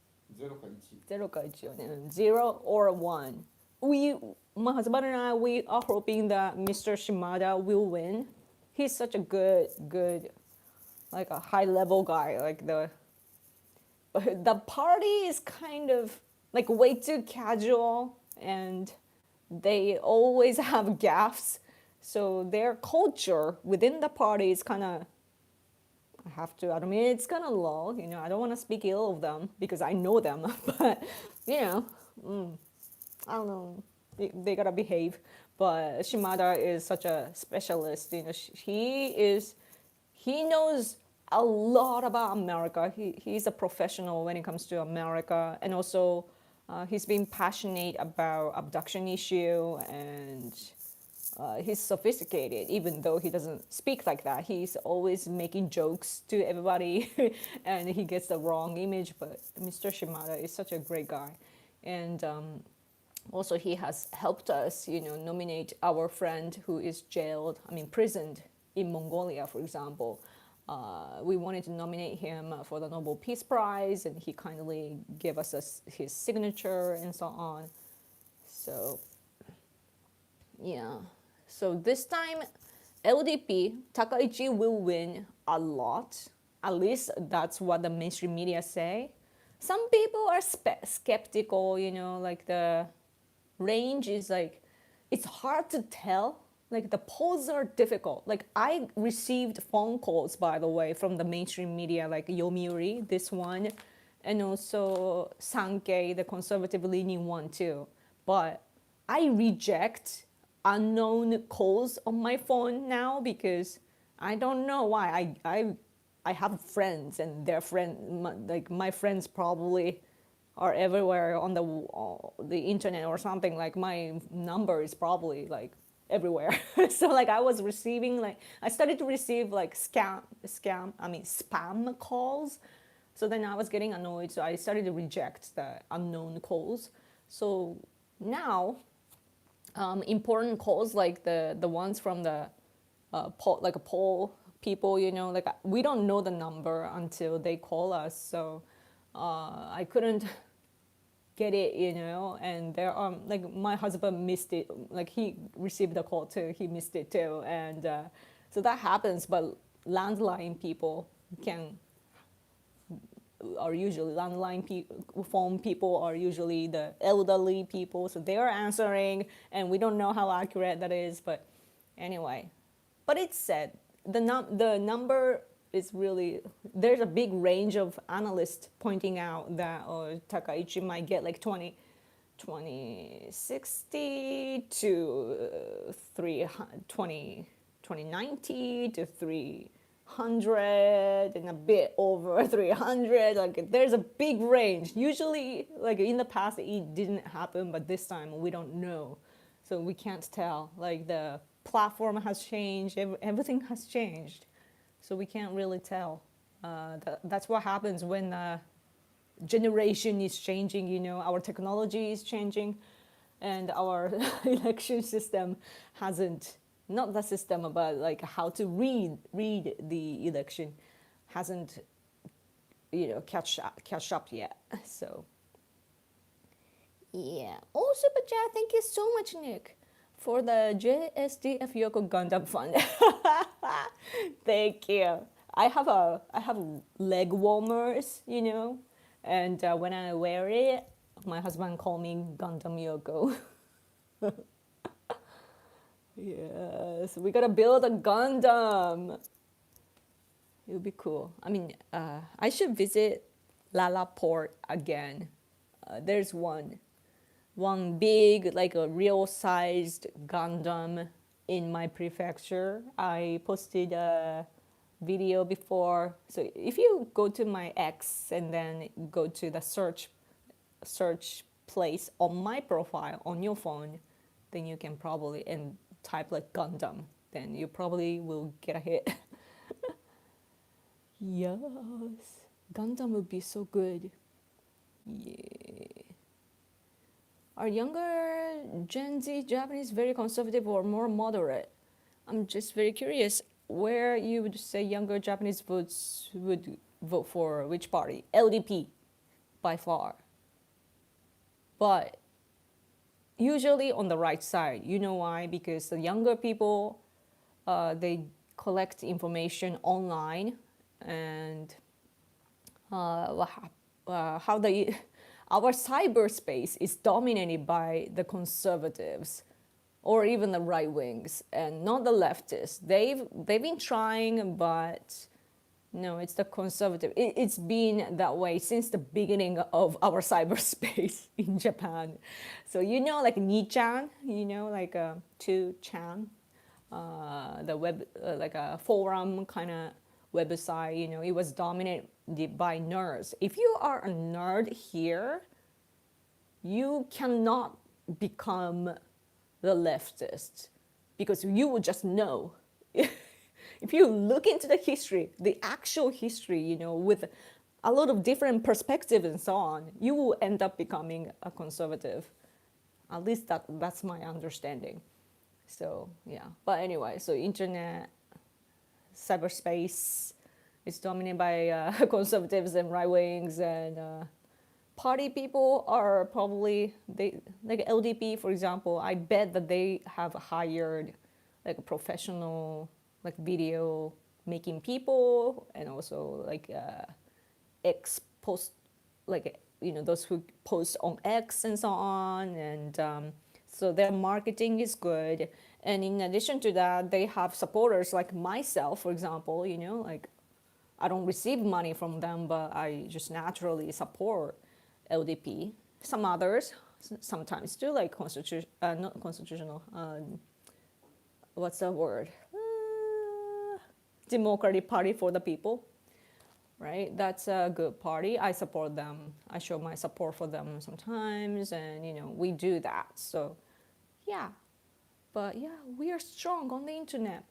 ゼロか1よね。Zero or one. My husband and I, we are hoping that Mr. Shimada will win. He's such a good, like a high-level guy. Like the party is kind of like way too casual, and they always have gaffes. So their culture within the party is kind of, I have to admit, it's kind of low. I don't want to speak ill of them because I know them, but I don't know. They gotta behave. But Shimada is such a specialist. He knows a lot about America. He's a professional when it comes to America, and also he's been passionate about abduction issue, and he's sophisticated. Even though he doesn't speak like that, he's always making jokes to everybody, and he gets the wrong image. But Mr. Shimada is such a great guy, and also he has helped us, nominate our friend who is imprisoned in Mongolia, for example. We wanted to nominate him for the Nobel Peace Prize, and he kindly gave us his signature and so on. So, yeah. So this time, LDP, Takaichi will win a lot. At least that's what the mainstream media say. Some people are skeptical, like the range is like, it's hard to tell. Like the polls are difficult. Like I received phone calls, by the way, from the mainstream media, like Yomiuri, this one, and also Sankei, the conservative leaning one too. But I reject unknown calls on my phone now because I don't know why. I have friends, and their like my friends probably are everywhere on the internet or something. Like my number is probably like everywhere. So like I was receiving, like I started to receive like spam calls. So then I was getting annoyed. So I started to reject the unknown calls. So now important calls like the ones from the poll people, like we don't know the number until they call us. So I couldn't get it, and there are like my husband missed it, like he received the call too, he missed it too, and so that happens. But landline people are usually phone people are usually the elderly people, so they are answering, and we don't know how accurate that is. But anyway, but it's said the number is really, there's a big range of analysts pointing out that Takaichi might get like 2060 to 2090 to 300 and a bit over 300. Like there's a big range. Usually, like in the past, it didn't happen, but this time we don't know, so we can't tell. Like the platform has changed, everything has changed. So we can't really tell. That's what happens when generation is changing, our technology is changing, and our election system hasn't, not the system, but like how to read the election hasn't, catch up yet. So, yeah. Also, but yeah, thank you so much, Nick, for the JSDF Yoko Gundam Fund. Thank you. I have leg warmers, and when I wear it, my husband called me Gundam Yoko. Yes, we gotta build a Gundam. It would be cool. I mean, I should visit Lalaport again. There's one big, like a real sized Gundam in my prefecture. I posted a video before. So if you go to my X and then go to the search place on my profile on your phone, then you can probably and type like Gundam, then you probably will get a hit. Yes, Gundam would be so good. Yeah. Are younger Gen Z Japanese very conservative or more moderate? I'm just very curious where you would say younger Japanese votes would vote for which party? LDP by far. But usually on the right side. You know why? Because the younger people, they collect information online, and how they our cyberspace is dominated by the conservatives or even the right wings and not the leftists. They've been trying, but no, it's the conservative. It's been that way since the beginning of our cyberspace in Japan. So like Ni-chan, like 2chan, the web, like a forum kind of website. It was dominated by nerds. If you are a nerd here, you cannot become the leftist because you will just know. If you look into the history, the actual history, with a lot of different perspectives and so on, you will end up becoming a conservative. At least that's my understanding. So yeah, but anyway, so internet, cyberspace is dominated by conservatives and right wings, and party people are probably like LDP, for example. I bet that they have hired like a professional like video making people, and also like X post, like those who post on X and so on, and so their marketing is good. And in addition to that, they have supporters like myself, for example. Like I don't receive money from them, but I just naturally support LDP. Some others sometimes do, like not constitutional. What's the word? Democratic Party for the People, right? That's a good party. I support them. I show my support for them sometimes, and we do that. So yeah, but yeah, we are strong on the internet.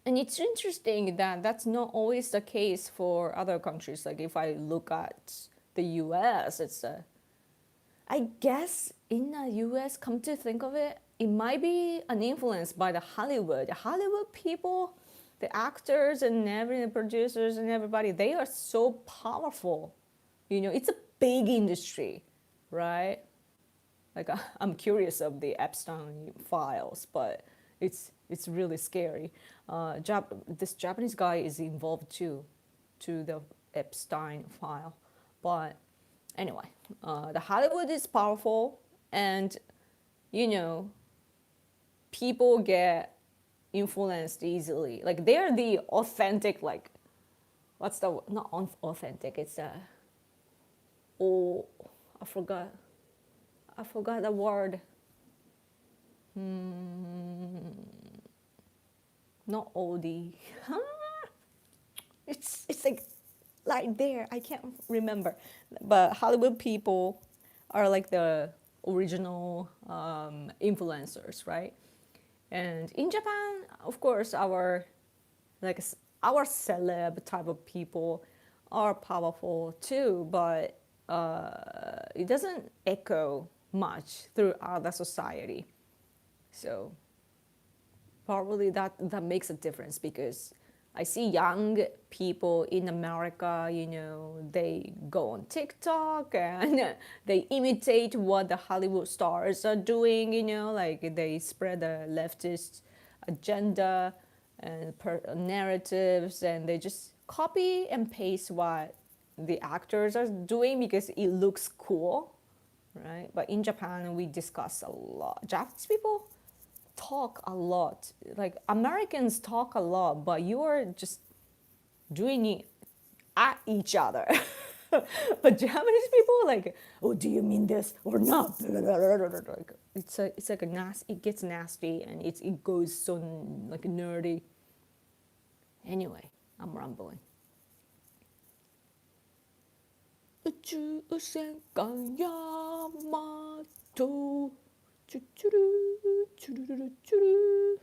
And it's interesting that that's not always the case for other countries. Like if I look at the US, I guess in the US, come to think of it, it might be an influence by the Hollywood people, the actors and the producers and everybody. They are so powerful. It's a big industry, right? Like I'm curious of the Epstein files, but it's really scary. This Japanese guy is involved too, to the Epstein file. But anyway, the Hollywood is powerful, and people get influenced easily. Like they're the authentic, like what's the not authentic? It's I forgot the word. Not OD. It's like there. I can't remember. But Hollywood people are like the original influencers, right? And in Japan, of course, our celeb type of people are powerful too, but it doesn't echo much throughout the society. So probably that makes a difference, because I see young people in America, they go on TikTok and they imitate what the Hollywood stars are doing, like they spread the leftist agenda and narratives, and they just copy and paste what the actors are doing because it looks cool, right? But in Japan, we discuss a lot. Japanese people talk a lot. Like Americans talk a lot, but you are just doing it at each other. But Japanese people are like, oh, do you mean this or not? Like, it's like a nasty. It gets nasty and it goes so like nerdy. Anyway, I'm rambling. 宇宙戦艦ヤマトチュチュルチュルルルチュル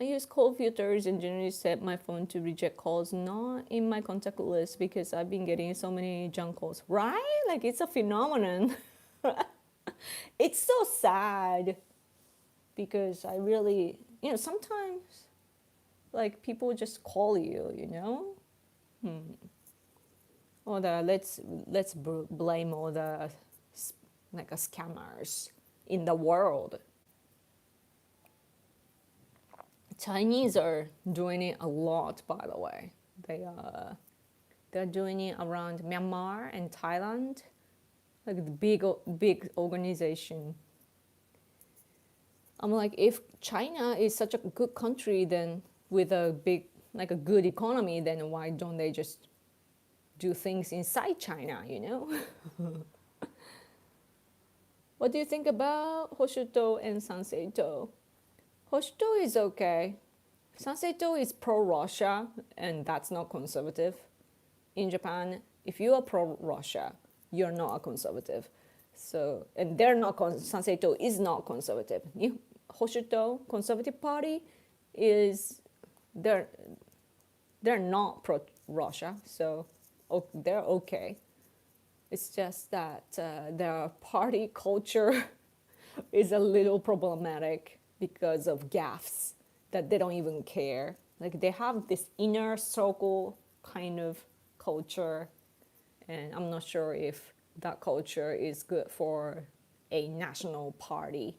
I use call filters and generally set my phone to reject calls not in my contact list because I've been getting so many junk calls. Right? Like it's a phenomenon. It's so sad because I really, sometimes like people just call you. Or let's blame all the like scammers in the world. Chinese are doing it a lot, by the way. They're doing it around Myanmar and Thailand, like the big organization. I'm like, if China is such a good country, then with a good economy, then why don't they just do things inside China, What do you think about Hoshuto and Sanseitou? Hoshuto is okay. Sanseitou is pro-Russia, and that's not conservative. In Japan, if you are pro-Russia, you're not a conservative. So, and Sanseitou is not conservative. Hoshuto, Conservative Party, they're not pro-Russia, so they're okay. It's just that their party culture is a little problematic because of gaffes that they don't even care. Like they have this inner circle kind of culture, and I'm not sure if that culture is good for a national party.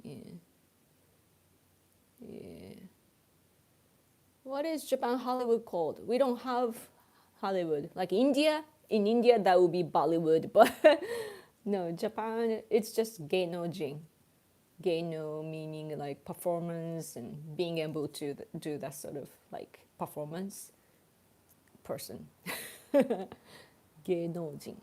Yeah. What is Japan Hollywood called? We don't have Hollywood. Like India, in India that would be Bollywood, but no, Japan, it's just geino-jin. Geino meaning like performance and being able to do that sort of like performance person. Geino-jin.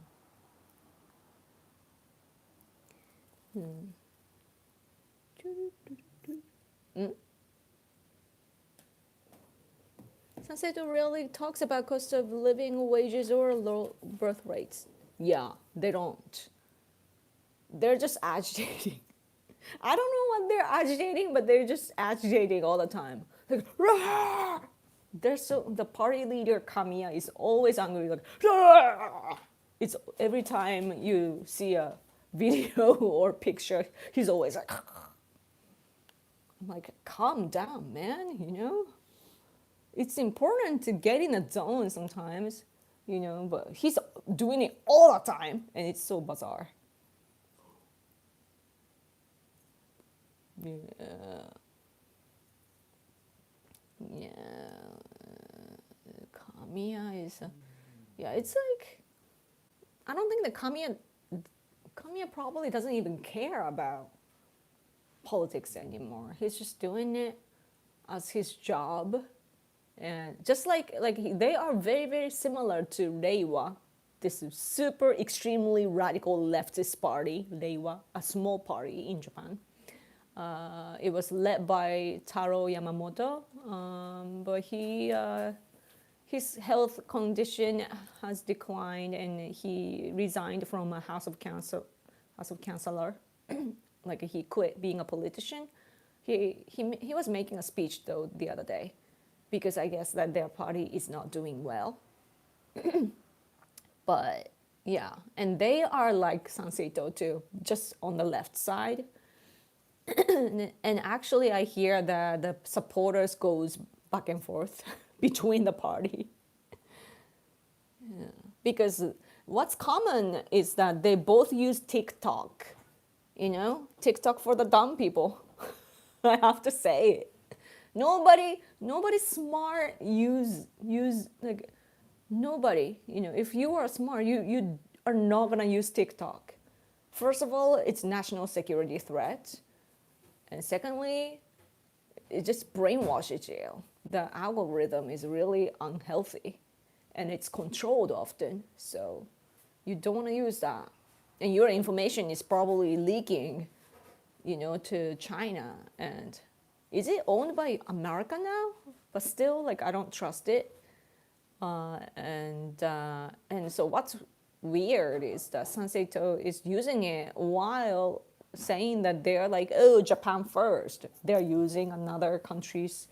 Sanseitou really talks about cost of living, wages, or low birth rates. Yeah, they don't. They're just agitating. I don't know what they're agitating, but they're just agitating all the time. Like, rah! The party leader Kamiya is always angry. Like, rah! It's every time you see a video or picture, he's always like. I'm like, calm down, man. It's important to get in a zone sometimes, but he's doing it all the time, and it's so bizarre. Kamiya is, it's like, I don't think the Kamiya probably doesn't even care about politics anymore. He's just doing it as his job. And just like they are very, very similar to Reiwa, this super extremely radical leftist party, Reiwa, a small party in Japan. It was led by Taro Yamamoto, but his health condition has declined, and he resigned from a House of Councilor. Like he quit being a politician. He was making a speech though the other day, because I guess that their party is not doing well. But yeah, and they are like Sanseitou too, just on the left side. And actually I hear that the supporters goes back and forth between the party. Yeah. Because what's common is that they both use TikTok. TikTok for the dumb people. I have to say it. Nobody smart use like nobody. If you are smart, you are not gonna use TikTok. First of all, it's national security threat, and secondly, it just brainwashes you. The algorithm is really unhealthy, and it's controlled often. So you don't want to use that, and your information is probably leaking, to China. And is it owned by America now? But still, like, I don't trust it. And so what's weird is that Sanseito is using it while saying that they're like, oh, Japan first. They're using another country's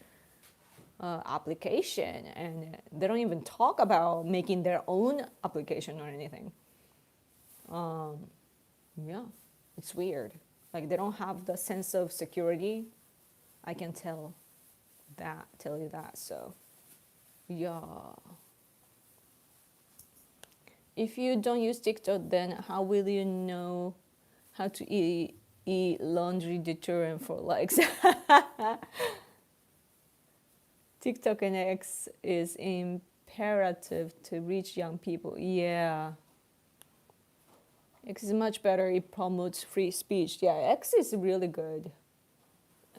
application, and they don't even talk about making their own application or anything. Yeah, it's weird. Like, they don't have the sense of security. I can tell you that. So yeah. If you don't use TikTok, then how will you know how to eat laundry detergent for likes? TikTok and X is imperative to reach young people. Yeah. X is much better. It promotes free speech. Yeah, X is really good.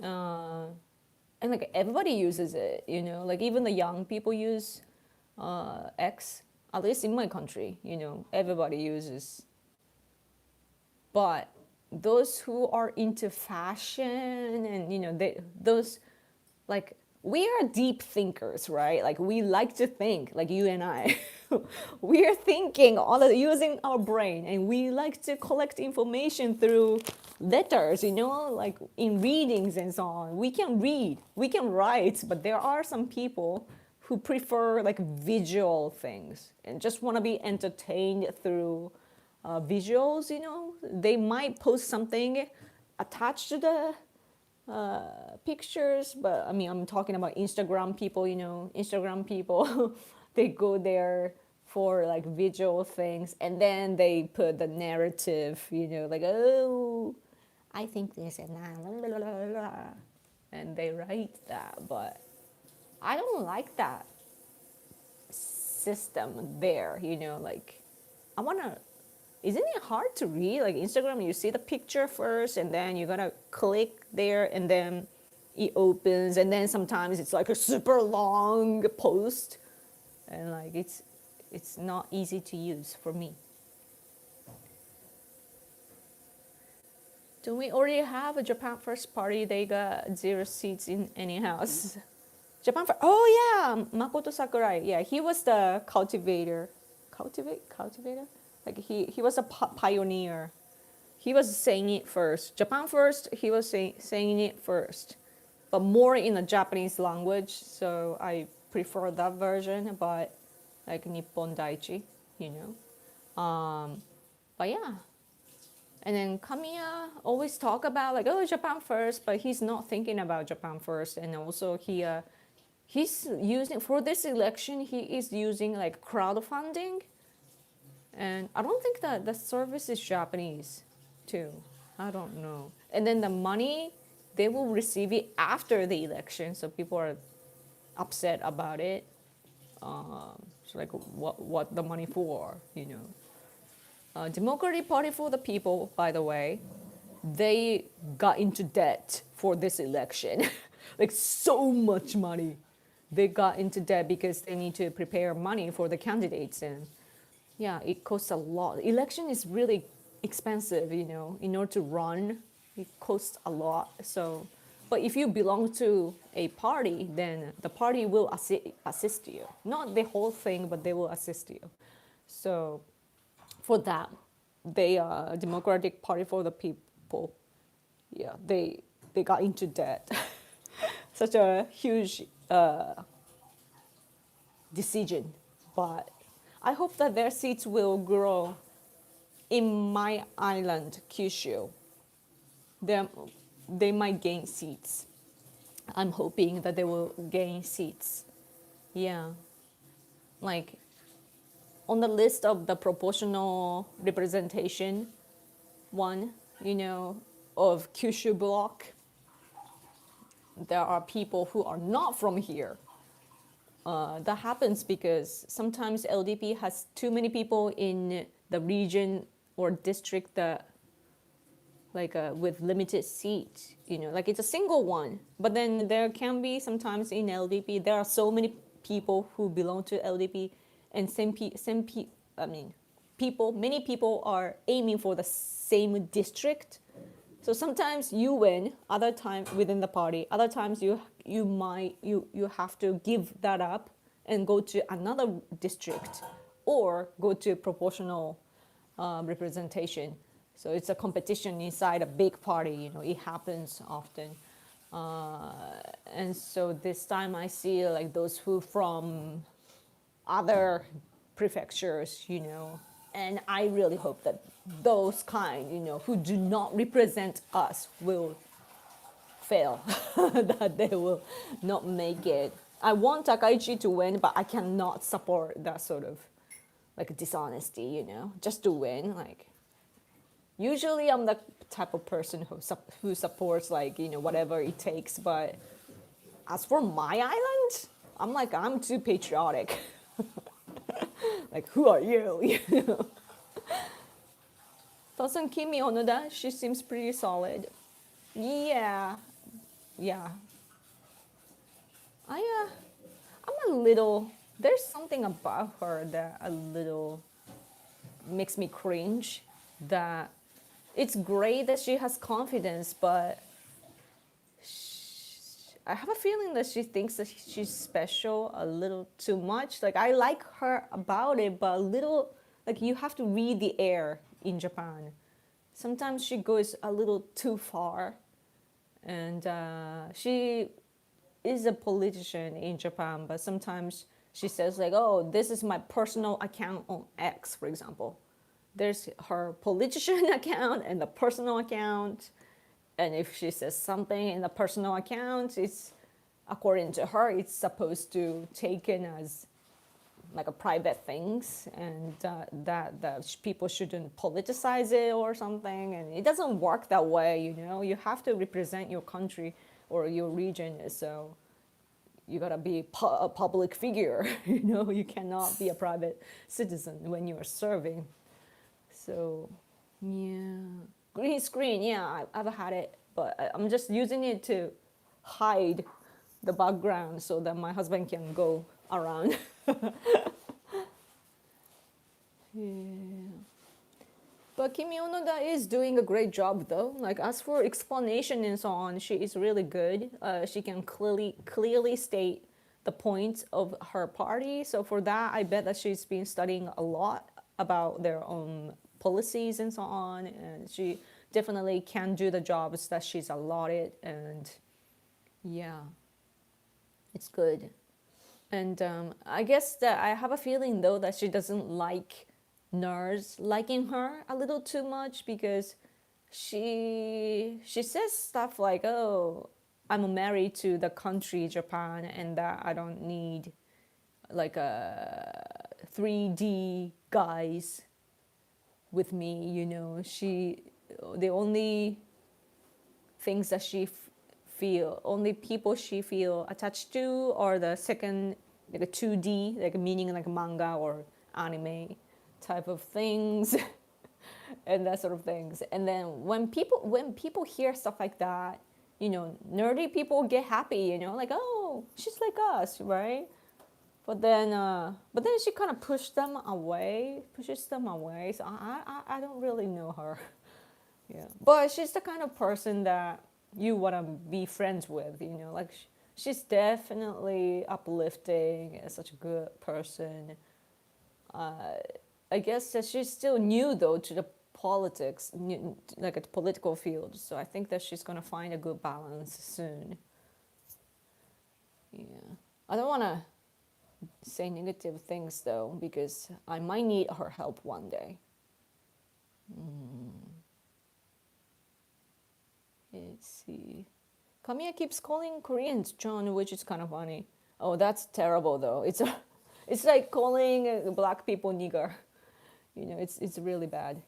And like everybody uses it, like even the young people use X, at least in my country, everybody uses. But those who are into fashion and, those, like, we are deep thinkers, right? Like, we like to think, like you and I. We are thinking, using our brain, and we like to collect information through letters, like in readings and so on. We can read, we can write, but there are some people who prefer like visual things and just want to be entertained through visuals. They might post something attached to the pictures, but I mean, I'm talking about Instagram people. Instagram people, they go there for like visual things, and then they put the narrative, like, oh, I think this and that, blah, blah, blah, blah, and they write that. But I don't like that system there, like, I want to, isn't it hard to read? Like Instagram, you see the picture first, and then you're gonna click there, and then it opens, and then sometimes it's like a super long post, and like it's not easy to use for me. Don't we already have a Japan First party? They got 0 seats in any house. Japan First. Oh yeah, Makoto Sakurai. Yeah, he was the cultivator. Cultivator. Like he was a pioneer. He was saying it first. Japan First. He was saying it first, but more in the Japanese language. So I prefer that version. But like Nippon Daichi, But yeah. And then Kamiya always talk about like, oh, Japan first, but he's not thinking about Japan first. And also he's using, for this election, he is using like crowdfunding. And I don't think that the service is Japanese too. I don't know. And then the money, they will receive it after the election. So people are upset about it. So like what the money for, Democratic Party for the People, by the way, they got into debt for this election. Like so much money. They got into debt because they need to prepare money for the candidates. And yeah, it costs a lot. Election is really expensive, in order to run, it costs a lot. So, but if you belong to a party, then the party will assist you. Not the whole thing, but they will assist you. So for that, they Democratic Party for the People, yeah, they got into debt. Such a huge decision, but I hope that their seats will grow in my island, Kyushu. They might gain seats. I'm hoping that they will gain seats. Yeah, like on the list of the proportional representation one, of Kyushu block, there are people who are not from here. That happens because sometimes LDP has too many people in the region or district that like with limited seats, like it's a single one. But then there can be sometimes in LDP, there are so many people who belong to LDP, and I mean, many people are aiming for the same district. So sometimes you win, other times within the party, other times you have to give that up and go to another district or go to proportional representation. So it's a competition inside a big party. It happens often. And so this time I see like those who from other prefectures, and I really hope that those kind, who do not represent us will fail, that they will not make it. I want Takaichi to win, but I cannot support that sort of like dishonesty, just to win. Like, usually I'm the type of person who supports like, whatever it takes. But as for my island, I'm too patriotic. Like, who are you? Person Kimi Onoda, she seems pretty solid. Yeah. I'm a little, there's something about her that a little makes me cringe. That it's great that she has confidence, but I have a feeling that she thinks that she's special a little too much. Like, I like her about it, but a little, like, you have to read the air in Japan. Sometimes she goes a little too far. And she is a politician in Japan, but sometimes she says like, oh, this is my personal account on X, for example. There's her politician account and the personal account. And if she says something in the personal account, it's, according to her, it's supposed to taken as like a private things, and that people shouldn't politicize it or something. And it doesn't work that way, You have to represent your country or your region, so you gotta be a public figure, You cannot be a private citizen when you are serving. So, yeah. Green screen, yeah, I've had it, but I'm just using it to hide the background so that my husband can go around. Yeah. But Kimi Onoda is doing a great job, though. Like, as for explanation and so on, she is really good. She can clearly state the points of her party. So for that, I bet that she's been studying a lot about their own policies and so on. And she definitely can do the jobs that she's allotted. And yeah, it's good. And I guess that I have a feeling, though, that she doesn't like nurse liking her a little too much, because she says stuff like, oh, I'm married to the country Japan, and that I don't need like a 3D guys with me, the only things that only people she feel attached to are the second, like a 2D, like meaning like manga or anime type of things, and that sort of things. And then when people hear stuff like that, nerdy people get happy, like, oh, she's like us, right? But then she kind of pushes them away. So I don't really know her. Yeah, but she's the kind of person that you want to be friends with, like she's definitely uplifting and such a good person. I guess that she's still new, though, to the politics, like a political field. So I think that she's going to find a good balance soon. Yeah. I don't want to say negative things, though, because I might need her help one day. Let's see. Kamiya keeps calling Koreans John, which is kind of funny. Oh, that's terrible, though. It's like calling black people nigger. It's really bad.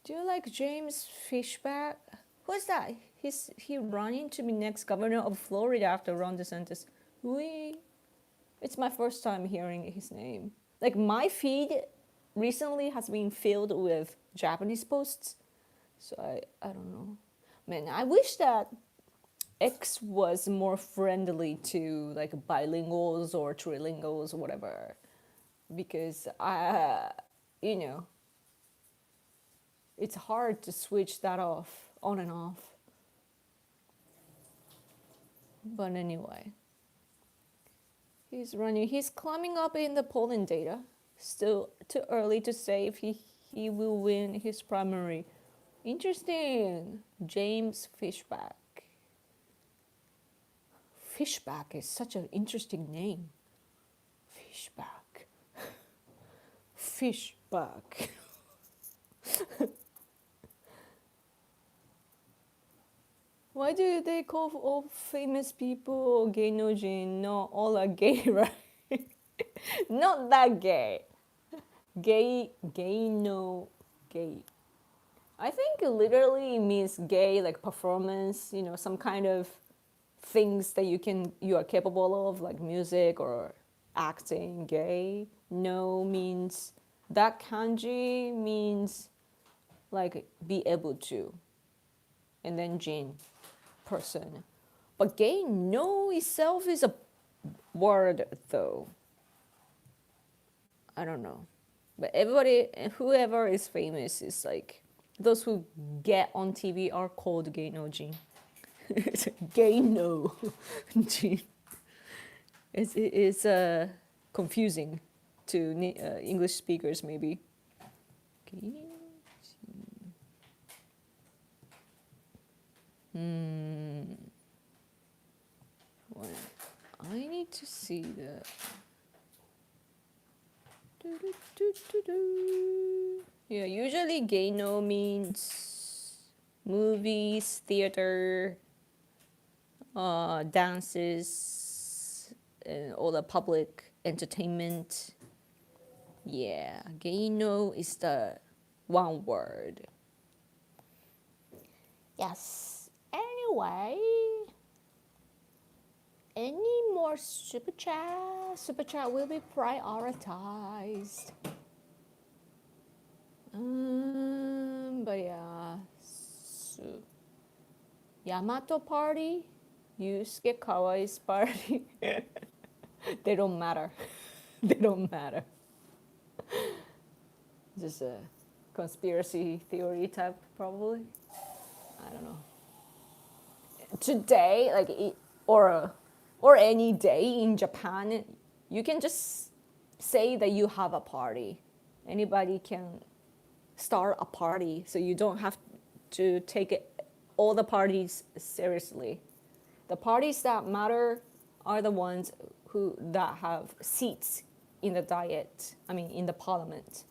Do you like James Fishback? Who's that? He running to be next governor of Florida after Ron DeSantis. It's my first time hearing his name. Like, my feed recently has been filled with Japanese posts. So I don't know. Man, I wish that X was more friendly to like bilinguals or trilinguals or whatever, because you know, it's hard to switch that off, on and off. But anyway, he's running. He's climbing up in the polling data. Still too early to say if he will win his primary. Interesting. James Fishback. Fishback is such an interesting name. Fishback. Fishback. Why do they call all famous people geinojin? Not all are gay, right? Not that gay. Gay, no, gay. I think it literally means gay, like performance, some kind of things that you are capable of, like music or acting. Gay. No means, that kanji means like be able to. And then jin, person. But gay no itself is a word though. I don't know. But everybody, whoever is famous is like, those who get on TV are called gay no jin. Gay no jin. It's confusing to English speakers maybe. Gay. Well, I need to see that. Yeah, usually gay no means movies, theater, dances, and all the public entertainment. Yeah, gay no is the one word. Yes. Anyway, any more super chat? Super chat will be prioritized. But yeah, so Yamato party, Yusuke Kawai's party. They don't matter. They don't matter. Just a conspiracy theory type, probably. I don't know. Today, like, or any day in Japan, you can just say that you have a party. Anybody can start a party, so you don't have to take all the parties seriously. The parties that matter are the ones that have seats in the diet. I mean, in the parliament.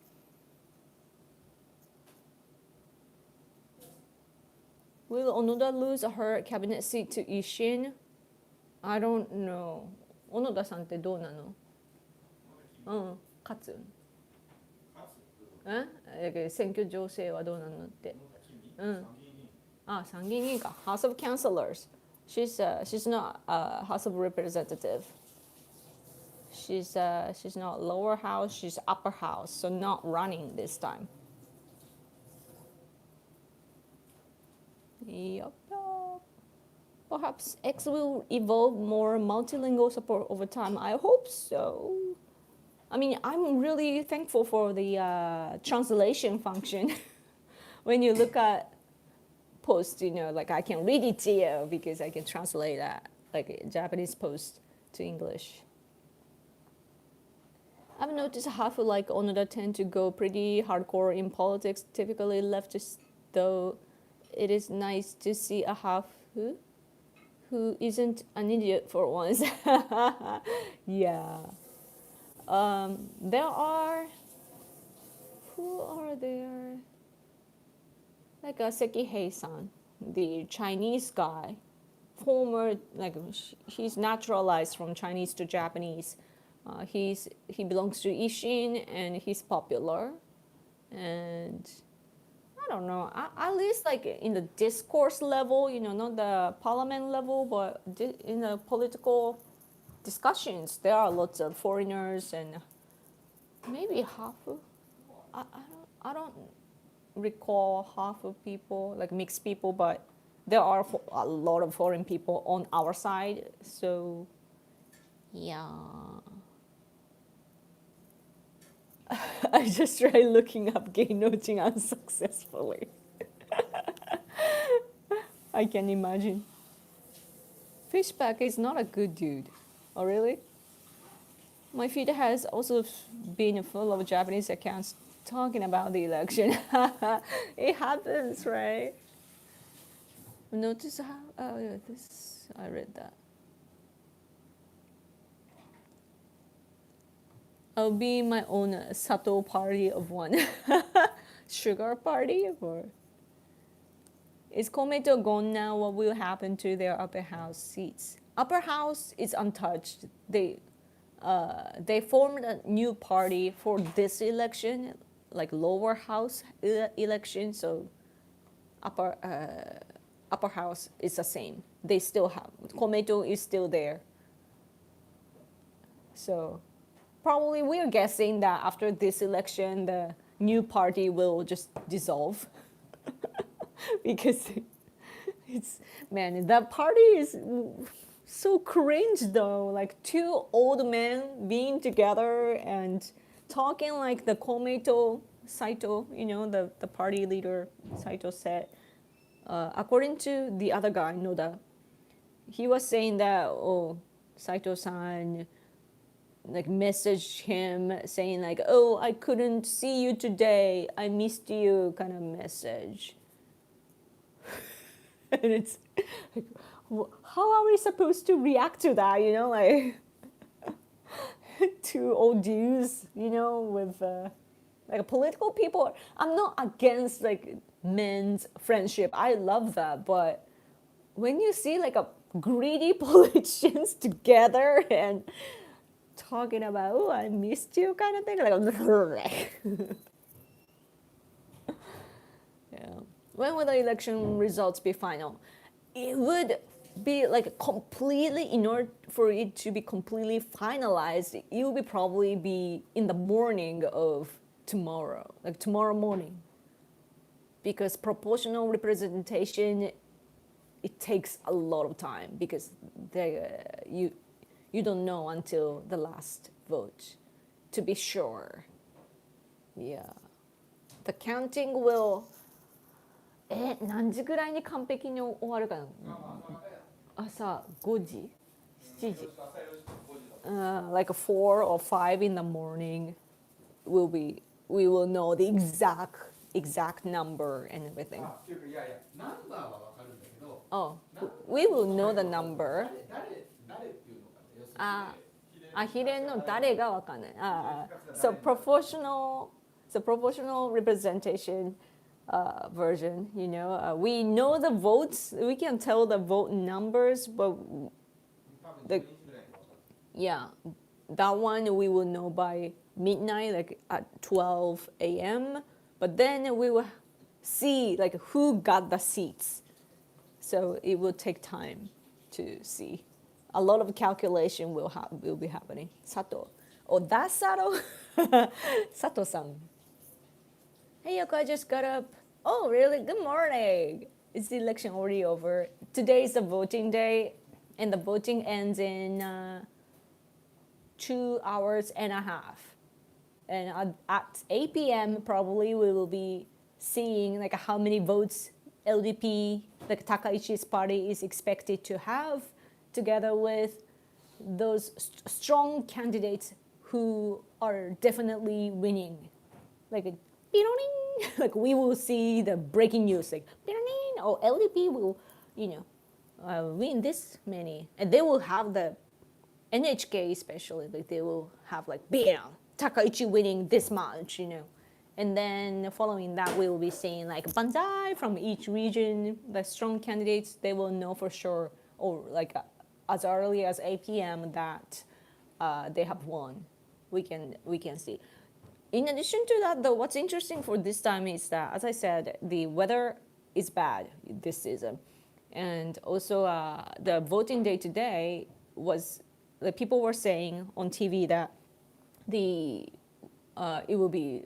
Will Onoda lose her cabinet seat to Ishin? I don't know. Onoda さんってどうなの？勝つ？選挙情勢はどうなのって。参議院議員か。House of Councilors. She's not a House of Representative. She's not lower house. She's upper house. So not running this time. Yup. Perhaps X will evolve more multilingual support over time. I hope so. I mean, I'm really thankful for the translation function. When you look at posts, like I can read it to you because I can translate that, like a Japanese post to English. I've noticed half like Onoda tend to go pretty hardcore in politics, typically leftist, though it is nice to see a half who isn't an idiot for once. Yeah. There are, who are there? Like Sekihei-san, the Chinese guy, former, like he's naturalized from Chinese to Japanese. He belongs to Ishin and he's popular. And I don't know, at least like in the discourse level, not the parliament level, but in the political discussions, there are lots of foreigners and maybe half. I don't recall half of people, like mixed people, but there are a lot of foreign people on our side. So, yeah. I just tried looking up Gainojin unsuccessfully. I can imagine. Fishback is not a good dude. Oh, really? My feed has also been full of Japanese accounts talking about the election. It happens, right? Notice how, oh yeah, this, I read that. I'll be my own sato party of one. Sugar party? Or is Komeito gone now? What will happen to their upper house seats? Upper house is untouched. They formed a new party for this election, like lower house election. So upper house is the same. They still have Komeito is still there. So probably we're guessing that after this election, the new party will just dissolve. Because it's, man, that party is so cringe though. Like two old men being together and talking like the Komeito Saito, the party leader Saito said. According to the other guy, Noda, he was saying that, oh, Saito-san like messaged him saying like, oh, I couldn't see you today, I missed you, kind of message. And it's like, how are we supposed to react to that, like two old dudes, with like political people. I'm not against like men's friendship, I love that, but when you see like a greedy politicians together and talking about, oh, I missed you, kind of thing, like yeah. When will the election results be final? It would be like completely, in order for it to be completely finalized, it will probably be in the morning of tomorrow, like tomorrow morning. Because proportional representation, it takes a lot of time because you don't know until the last vote to be sure. Yeah. The counting will 何時ぐらいに完璧に終わるかな。朝5時 7時 like 4 or 5 in the morning we will know the exact number and everything. Oh, we will know the number. 比例の誰がわかんない。So proportional representation version, we know the votes, we can tell the vote numbers, but that one we will know by midnight, like at 12 a.m. But then we will see like who got the seats. So it will take time to see. A lot of calculation will be happening. Sato. Oh, that's Sato? Sato-san. Hey, Yoko, I just got up. Oh, really? Good morning. Is the election already over? Today is the voting day, and the voting ends in 2 hours and a half. And at 8 p.m., probably we will be seeing like how many votes LDP, like Takaichi's party, is expected to have, together with those strong candidates who are definitely winning. Like, like we will see the breaking news, like, or LDP will, win this many. And they will have the NHK especially, like they will have like, bam, Takaichi winning this much, And then following that, we will be seeing like banzai from each region, the strong candidates, they will know for sure, or like as early as 8 p.m. that they have won. We can see. In addition to that, though, what's interesting for this time is that, as I said, the weather is bad this season. And also the voting day today was, the people were saying on TV that it will be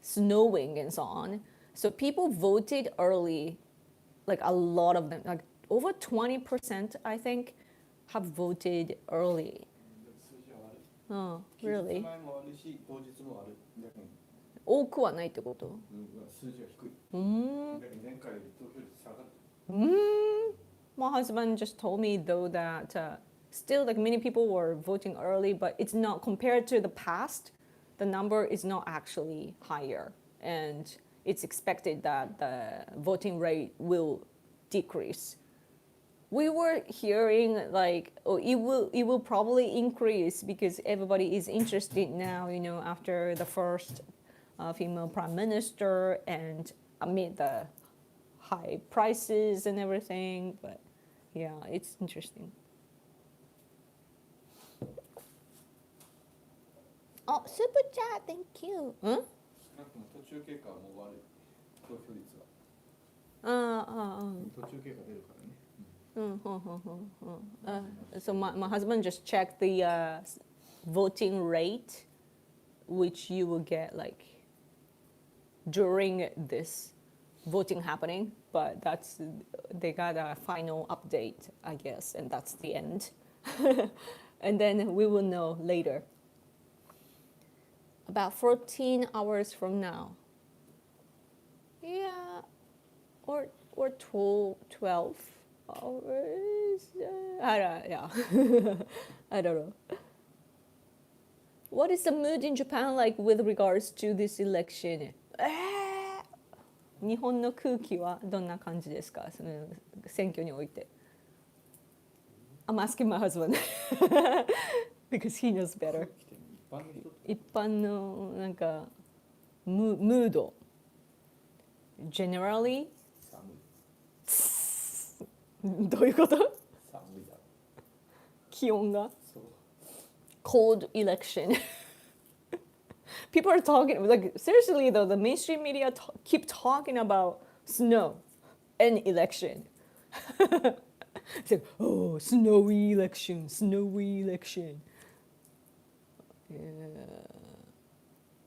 snowing and so on. So people voted early, like a lot of them, like over 20%, I think, have voted early. 数字は悪い。 Oh, 期日 really? 前もあるし、当日もある。逆に、多くはないってこと？数字が低い。うん。逆に前回より投票率下がる。My husband just told me though that still like many people were voting early, but it's not compared to the past. The number is not actually higher, and it's expected that the voting rate will decrease. We were hearing like, oh, it will probably increase because everybody is interested now, you know, after the first female prime minister and amid the high prices and everything. But yeah, it's interesting. Oh, super chat, thank you. Huh? 少なくとも途中経過はもう悪い。投票率は。途中経過出るからね。So my husband just checked the voting rate, which you will get like during this voting happening, but they got a final update, I guess, and that's the end. And then we will know later. About 14 hours from now. Yeah, or 12 hours. I don't know. What is the mood in Japan like with regards to this election? 日本の空気はどんな感じですか？その選挙において。I'm asking my husband because he knows better. 一般のなんかムード。Generally? どういうこと？寒いだろ。気温が？そう。Cold election. People are talking, like, seriously though, the mainstream media keep talking about snow and election. It's like, oh, snowy election, snowy election. Yeah.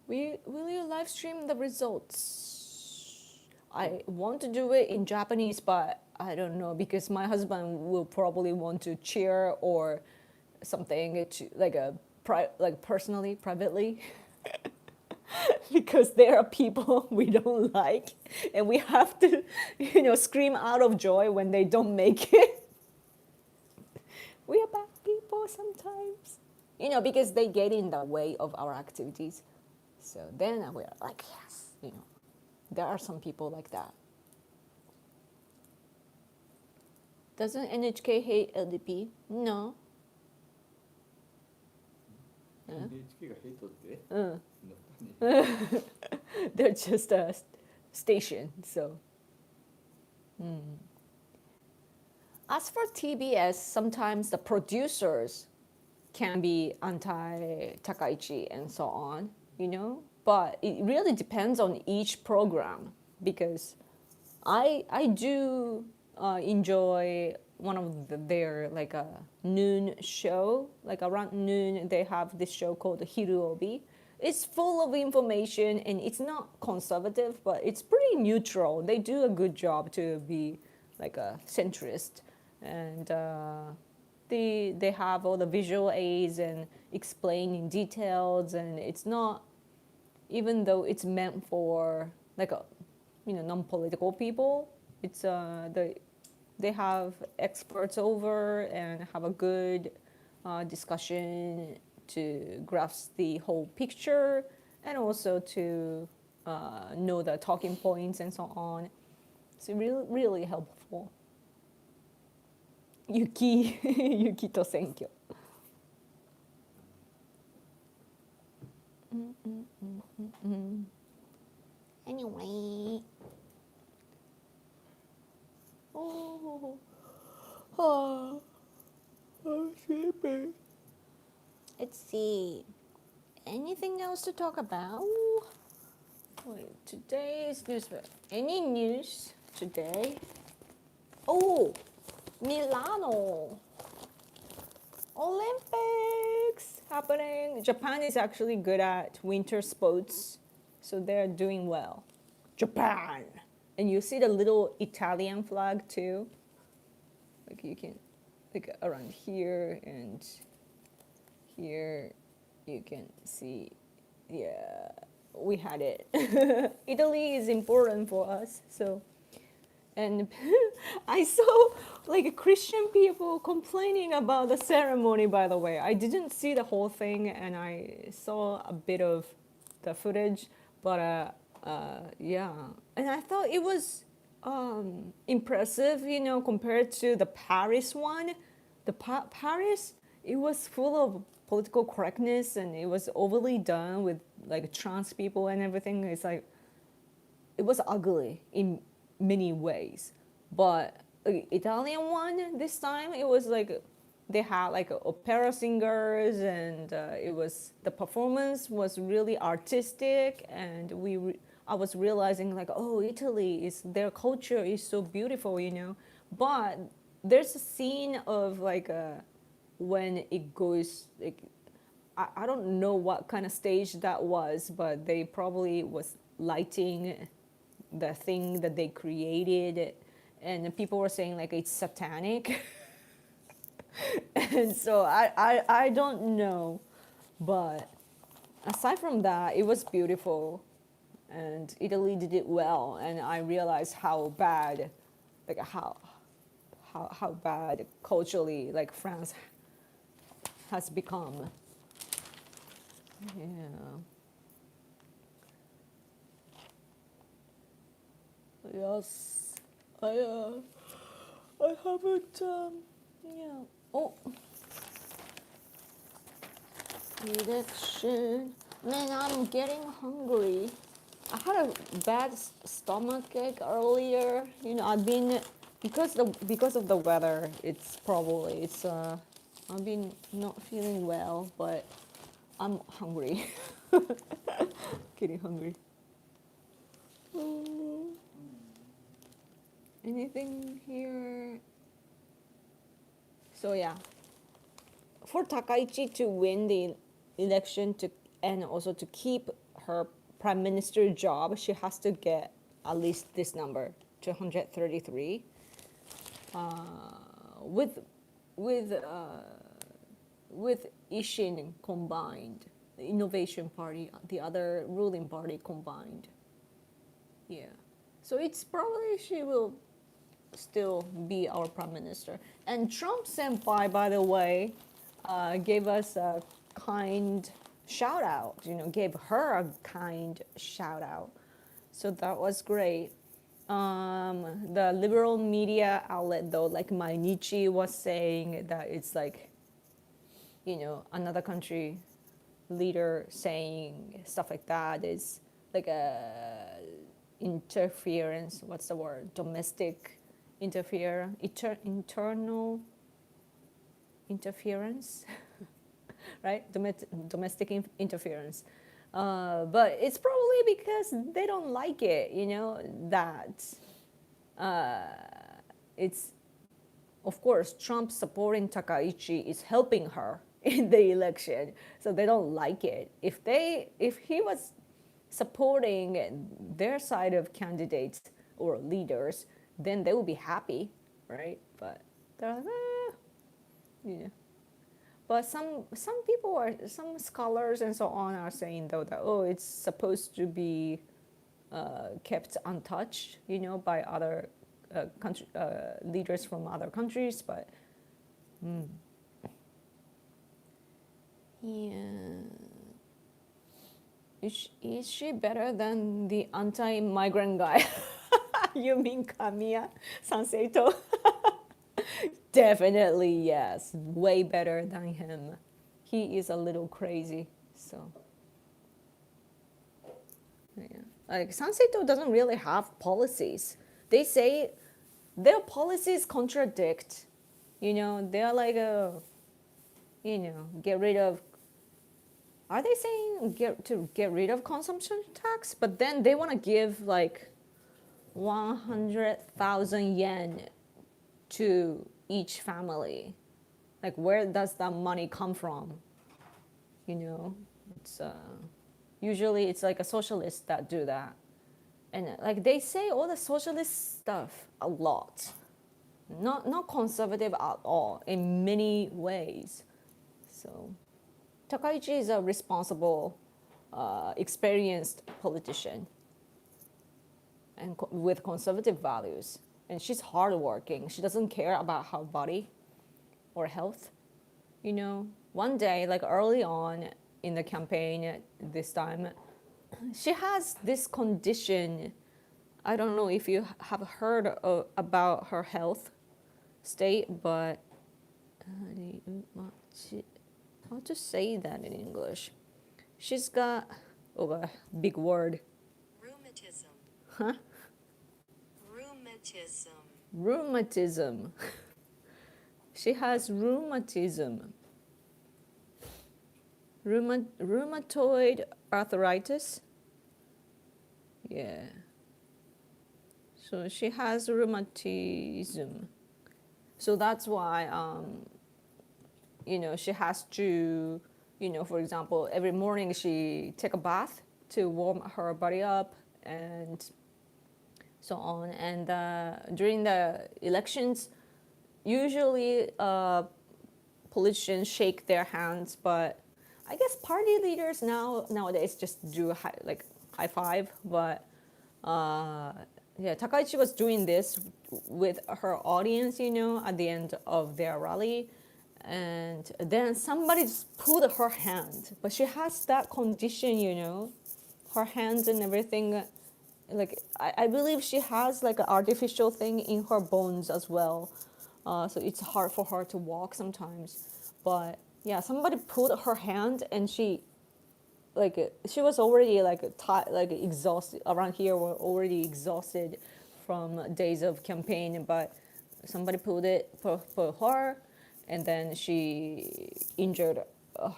Will you live stream the results? I want to do it in Japanese, but I don't know because my husband will probably want to cheer or something to personally, privately. Because there are people we don't like and we have to, scream out of joy when they don't make it. We are bad people sometimes, because they get in the way of our activities. So then we're like, yes, there are some people like that. Doesn't NHK hate LDP? No. NHK がヘイトって？They're just a station, so. As for TBS, sometimes the producers can be anti-Takaichi and so on, but it really depends on each program because I do enjoy one of their like a noon show, like around noon they have this show called Hiruobi. It's full of information and it's not conservative, but it's pretty neutral. They do a good job to be like a centrist, and they have all the visual aids and explain in details, and it's not, even though it's meant for like a non-political people, it's they have experts over and have a good discussion to grasp the whole picture and also to know the talking points and so on. It's really, really helpful. Yuki to senkyo. Anyway. Oh, I'm sleepy. Let's see. Anything else to talk about? Wait, today's news. Any news today? Oh, Milano Olympics happening. Japan is actually good at winter sports. So they're doing well. Japan. And you see the little Italian flag too. Like you can, like around here and here, you can see, yeah, we had it. Italy is important for us, so. And I saw like Christian people complaining about the ceremony, by the way. I didn't see the whole thing and I saw a bit of the footage, but yeah. And I thought it was impressive, you know, compared to the Paris one. The Paris, it was full of political correctness and it was overly done with like trans people and everything. It's like, it was ugly in many ways. But Italian one this time, it was like they had like opera singers and it was, the performance was really artistic and I was realizing like, oh, Italy is, their culture is so beautiful, you know. But there's a scene of like when it goes like, I don't know what kind of stage that was, but they probably was lighting the thing that they created and people were saying like it's satanic. And so I don't know, but aside from that, it was beautiful and Italy did it well, and I realized how bad, like how bad culturally like France has become. Yeah. Yes, I haven't. Yeah. Oh, election. Man, I'm getting hungry. I had a bad stomach ache earlier. You know, I've been because of the weather. It's probably it's. I've been not feeling well, but I'm hungry. Getting hungry. Anything here? So yeah, for Takaichi to win the election to and also to keep her prime minister job, she has to get at least this number, 233. With with uh, with Ishin combined, the Innovation Party, the other ruling party combined. Yeah. So it's probably she will still be our prime minister. And Trump senpai, by the way, gave us a kind shout out, you know, gave her a kind shout out. So that was great. The liberal media outlet, though, like Mainichi was saying that it's like, you know, another country leader saying stuff like that is like a interference. What's the word? Domestic internal interference, right? Domestic interference. But it's probably because they don't like it, you know, that it's, of course, Trump supporting Takaichi is helping her in the election, so they don't like it. If he was supporting their side of candidates or leaders, then they will be happy, right? But they're like, yeah. But some people are, some scholars and so on are saying though that, oh, it's supposed to be kept untouched, you know, by other country leaders from other countries. But yeah, is she better than the anti-migrant guy? You mean Kamiya Sanseito? Definitely yes, way better than him. He is a little crazy, so yeah. Like Sanseito doesn't really have policies. They say their policies contradict. You know, they're like you know, get rid of. Are they saying get rid of consumption tax? But then they want to give like 100,000 yen to each family. Like, where does that money come from? You know, it's Usually it's like a socialist that do that. And like they say all the socialist stuff a lot. Not conservative at all in many ways. So Takaichi is a responsible, experienced politician and with conservative values. And she's hardworking. She doesn't care about her body or health. You know, one day, like early on in the campaign this time, she has this condition. I don't know if you have heard about her health state, but how to say that in English? She's got, oh, a big word. Rheumatism. Huh? Rheumatism. Rheumatism. She has rheumatism. Rheumatoid arthritis. Yeah. So she has rheumatism. So that's why, she has to, for example, every morning she take a bath to warm her body up and so on. And during the elections, usually politicians shake their hands, but I guess party leaders nowadays just do high five. But yeah, Takaichi was doing this with her audience, at the end of their rally. And then somebody just pulled her hand. But she has that condition, her hands and everything. Like, I believe she has like an artificial thing in her bones as well. So it's hard for her to walk sometimes. But yeah, somebody pulled her hand and she was already exhausted. Around here, we're already exhausted from days of campaign, but somebody pulled it for her, and then she injured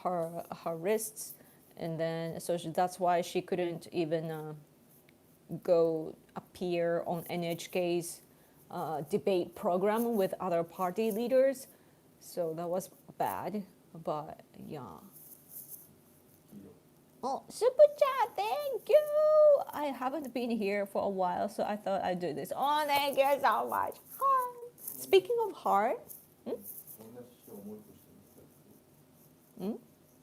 her wrists, and then that's why she couldn't even go appear on NHK's debate program with other party leaders. So that was bad, but yeah. Oh, super chat, thank you. I haven't been here for a while, so I thought I'd do this. Oh, thank you so much. Speaking of heart, 同じ人をもう一個下に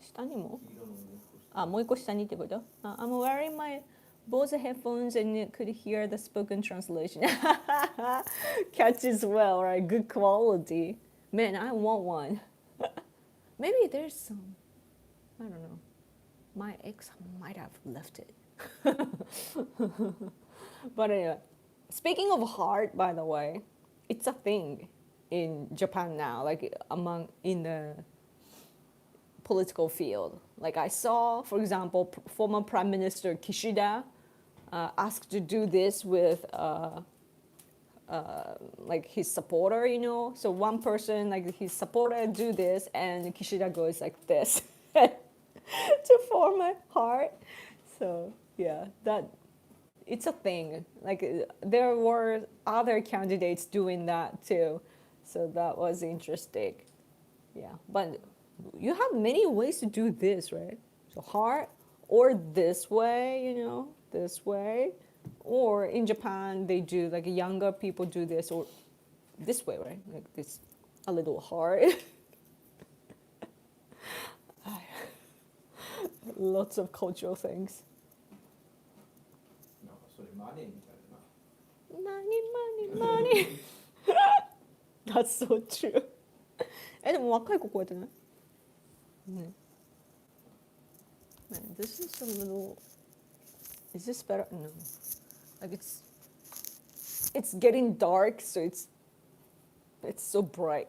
下にも？黄色のもう一個下あ、もう一個下にってこと？I'm wearing my Bose headphones and you could hear the spoken translation. Catches well, right? Good quality. Man, I want one. Maybe there's some. I don't know. My ex might have left it. But anyway, speaking of heart, by the way, it's a thing in Japan now, like in the political field. Like I saw, for example, former Prime Minister Kishida asked to do this with like his supporter, So one person, like his supporter, do this, and Kishida goes like this to form a heart. So yeah, it's a thing. Like there were other candidates doing that too, so that was interesting. Yeah, but you have many ways to do this, right? So heart, or this way, this way, or in Japan they do like younger people do this, or this way, right? Like this, a little heart. Lots of cultural things. なんかそれマネーみたいな Money. That's so true. でも若い子こうやってない？ね。Man, this is a little. Is this better? No. Like it's getting dark, so it's so bright.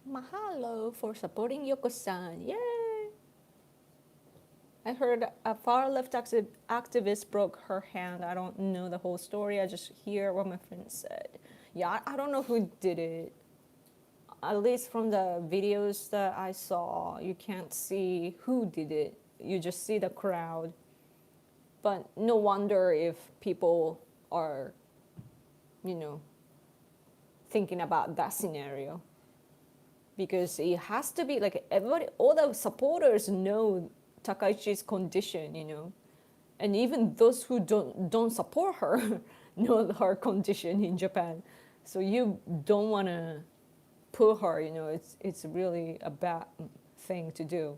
Mahalo for supporting Yoko-san. Yay! I heard a far left activist broke her hand. I don't know the whole story. I just hear what my friend said. Yeah, I don't know who did it. At least from the videos that I saw, you can't see who did it. You just see the crowd. But no wonder if people are, thinking about that scenario. because it has to be like everybody, all the supporters know Takaichi's condition, and even those who don't support her know her condition in Japan. So you don't want to put her, it's really a bad thing to do,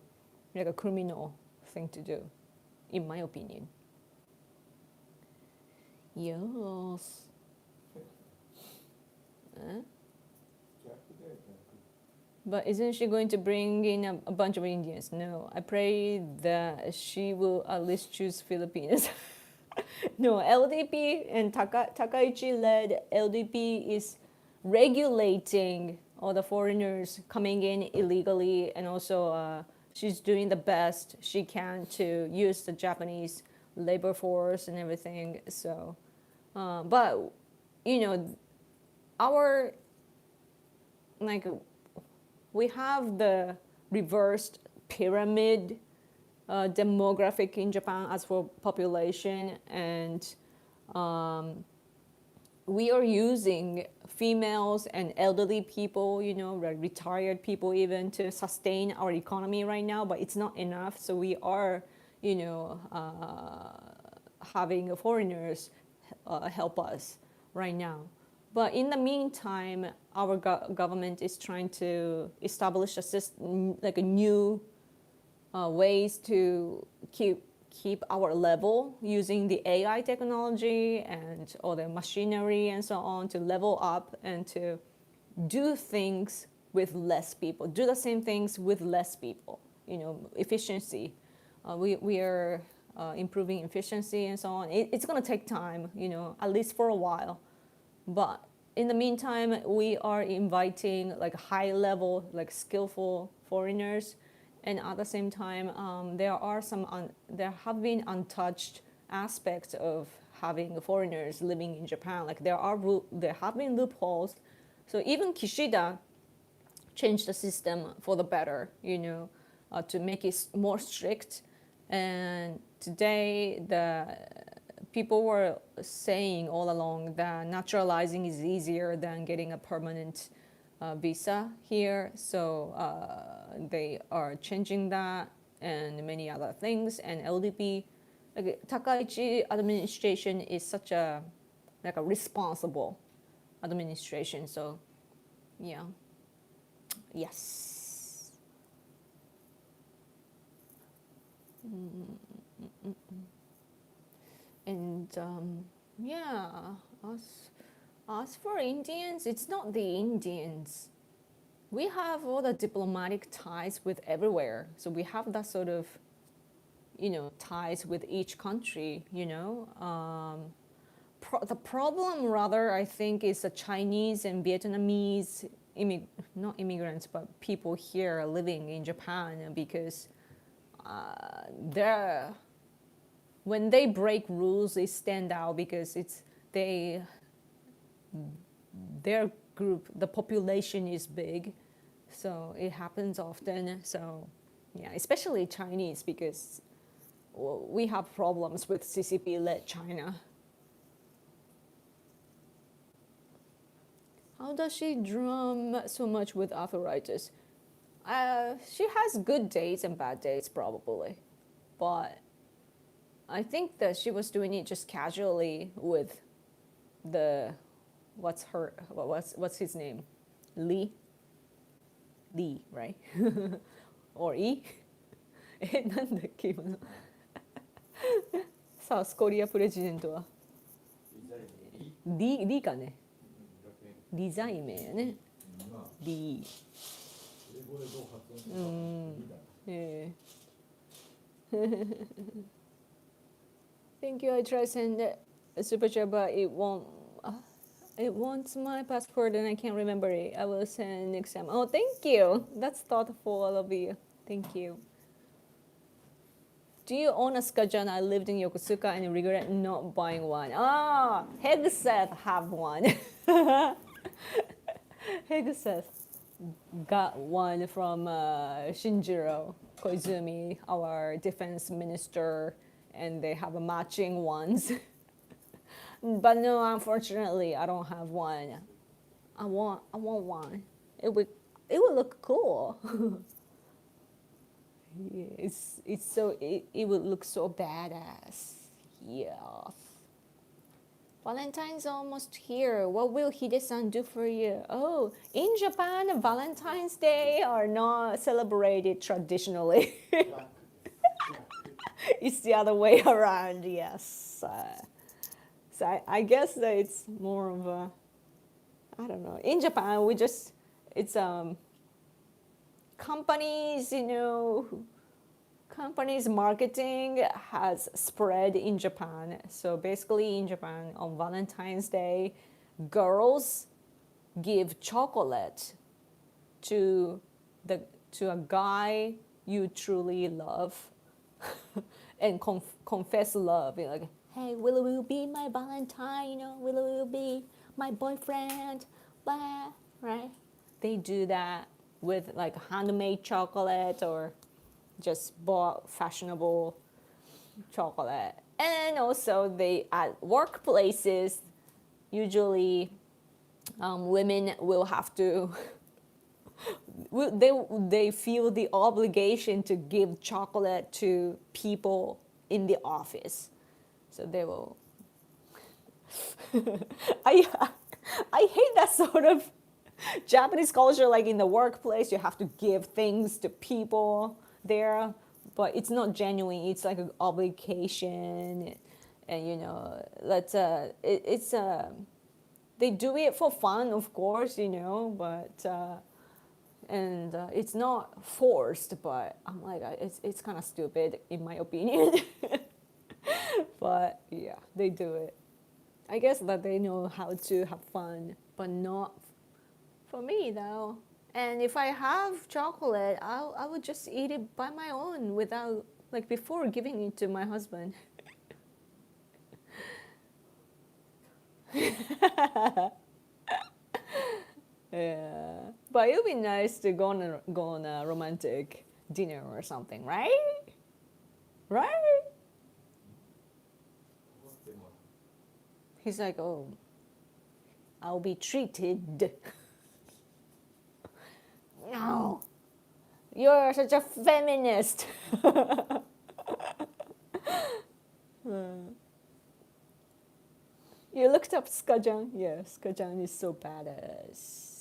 like a criminal thing to do, in my opinion. Yes. Huh? But isn't she going to bring in a bunch of Indians? No, I pray that she will at least choose Filipinos. No, LDP and Takaichi-led LDP is regulating all the foreigners coming in illegally, and also she's doing the best she can to use the Japanese labor force and everything. So, but our like we have the reversed pyramid demographic in Japan as for population, and we are using females and elderly people, retired people even, to sustain our economy right now, but it's not enough. So we are, having foreigners help us right now. But in the meantime, our government is trying to establish a system, like a new ways to keep our level using the AI technology and all the machinery and so on, to level up and to do things with less people, do the same things with less people, efficiency. We are improving efficiency and so on. It's going to take time, at least for a while. But in the meantime, we are inviting like high level, like skillful foreigners. And at the same time, there have been untouched aspects of having foreigners living in Japan. Like there have been loopholes. So even Kishida changed the system for the better, to make it more strict. And today, the people were saying all along that naturalizing is easier than getting a permanent visa here. So they are changing that and many other things. And LDP, like, Takaichi administration is such a responsible administration. So yeah, yes. And yeah, as for Indians, it's not the Indians. We have all the diplomatic ties with everywhere. So we have that sort of, ties with each country, the problem, rather, I think, is the Chinese and Vietnamese, not immigrants, but people here living in Japan, because when they break rules, they stand out because their group, the population is big, so it happens often. So yeah, especially Chinese, because we have problems with CCP-led China. How does she drum so much with arthritis? She has good days and bad days, probably, but I think that she was doing it just casually with what's his name? Lee, right? Or E? なんだっけ今のサウスコリアプレジデントは D かね、デザイン名やね、 D。 Thank you. I try to send a super chat, but it won't. It wants my passport, and I can't remember it. I will send next time. Oh, thank you. That's thoughtful, all of you. Thank you. Do you own a Skajan? I lived in Yokosuka and regret not buying one. Ah, Hegseth have one. Hegseth got one from Shinjiro Koizumi, our defense minister, and they have a matching ones. But no, unfortunately, I don't have one. I want one. It would it would look cool. Yeah, it would look so badass. Yes. Valentine's almost here. What will Hide-san do for you? Oh, in Japan, Valentine's Day are not celebrated traditionally. It's the other way around. Yes. So I guess that it's more of a, I don't know. In Japan, it's companies, companies marketing has spread in Japan. So basically in Japan on Valentine's Day, girls give chocolate to the to a guy you truly love and confess love. You're like, hey, will you be my Valentine? Will you be my boyfriend? Blah, right? They do that with like handmade chocolate or just bought fashionable chocolate. And also they at workplaces usually women will have to they feel the obligation to give chocolate to people in the office, so they will I I hate that sort of Japanese culture, like in the workplace you have to give things to people there, but it's not genuine, it's like an obligation. And let's it's they do it for fun, of course, but and it's not forced, but I'm like, it's kind of stupid in my opinion. But yeah, they do it. I guess that they know how to have fun, but not for me though. And if I have chocolate, I would just eat it by my own without, like, before giving it to my husband. Yeah, but it would be nice to go on a romantic dinner or something, right? Right? He's like, oh, I'll be treated. No, you're such a feminist. You looked up Skajang? Yeah, Skajang is so badass.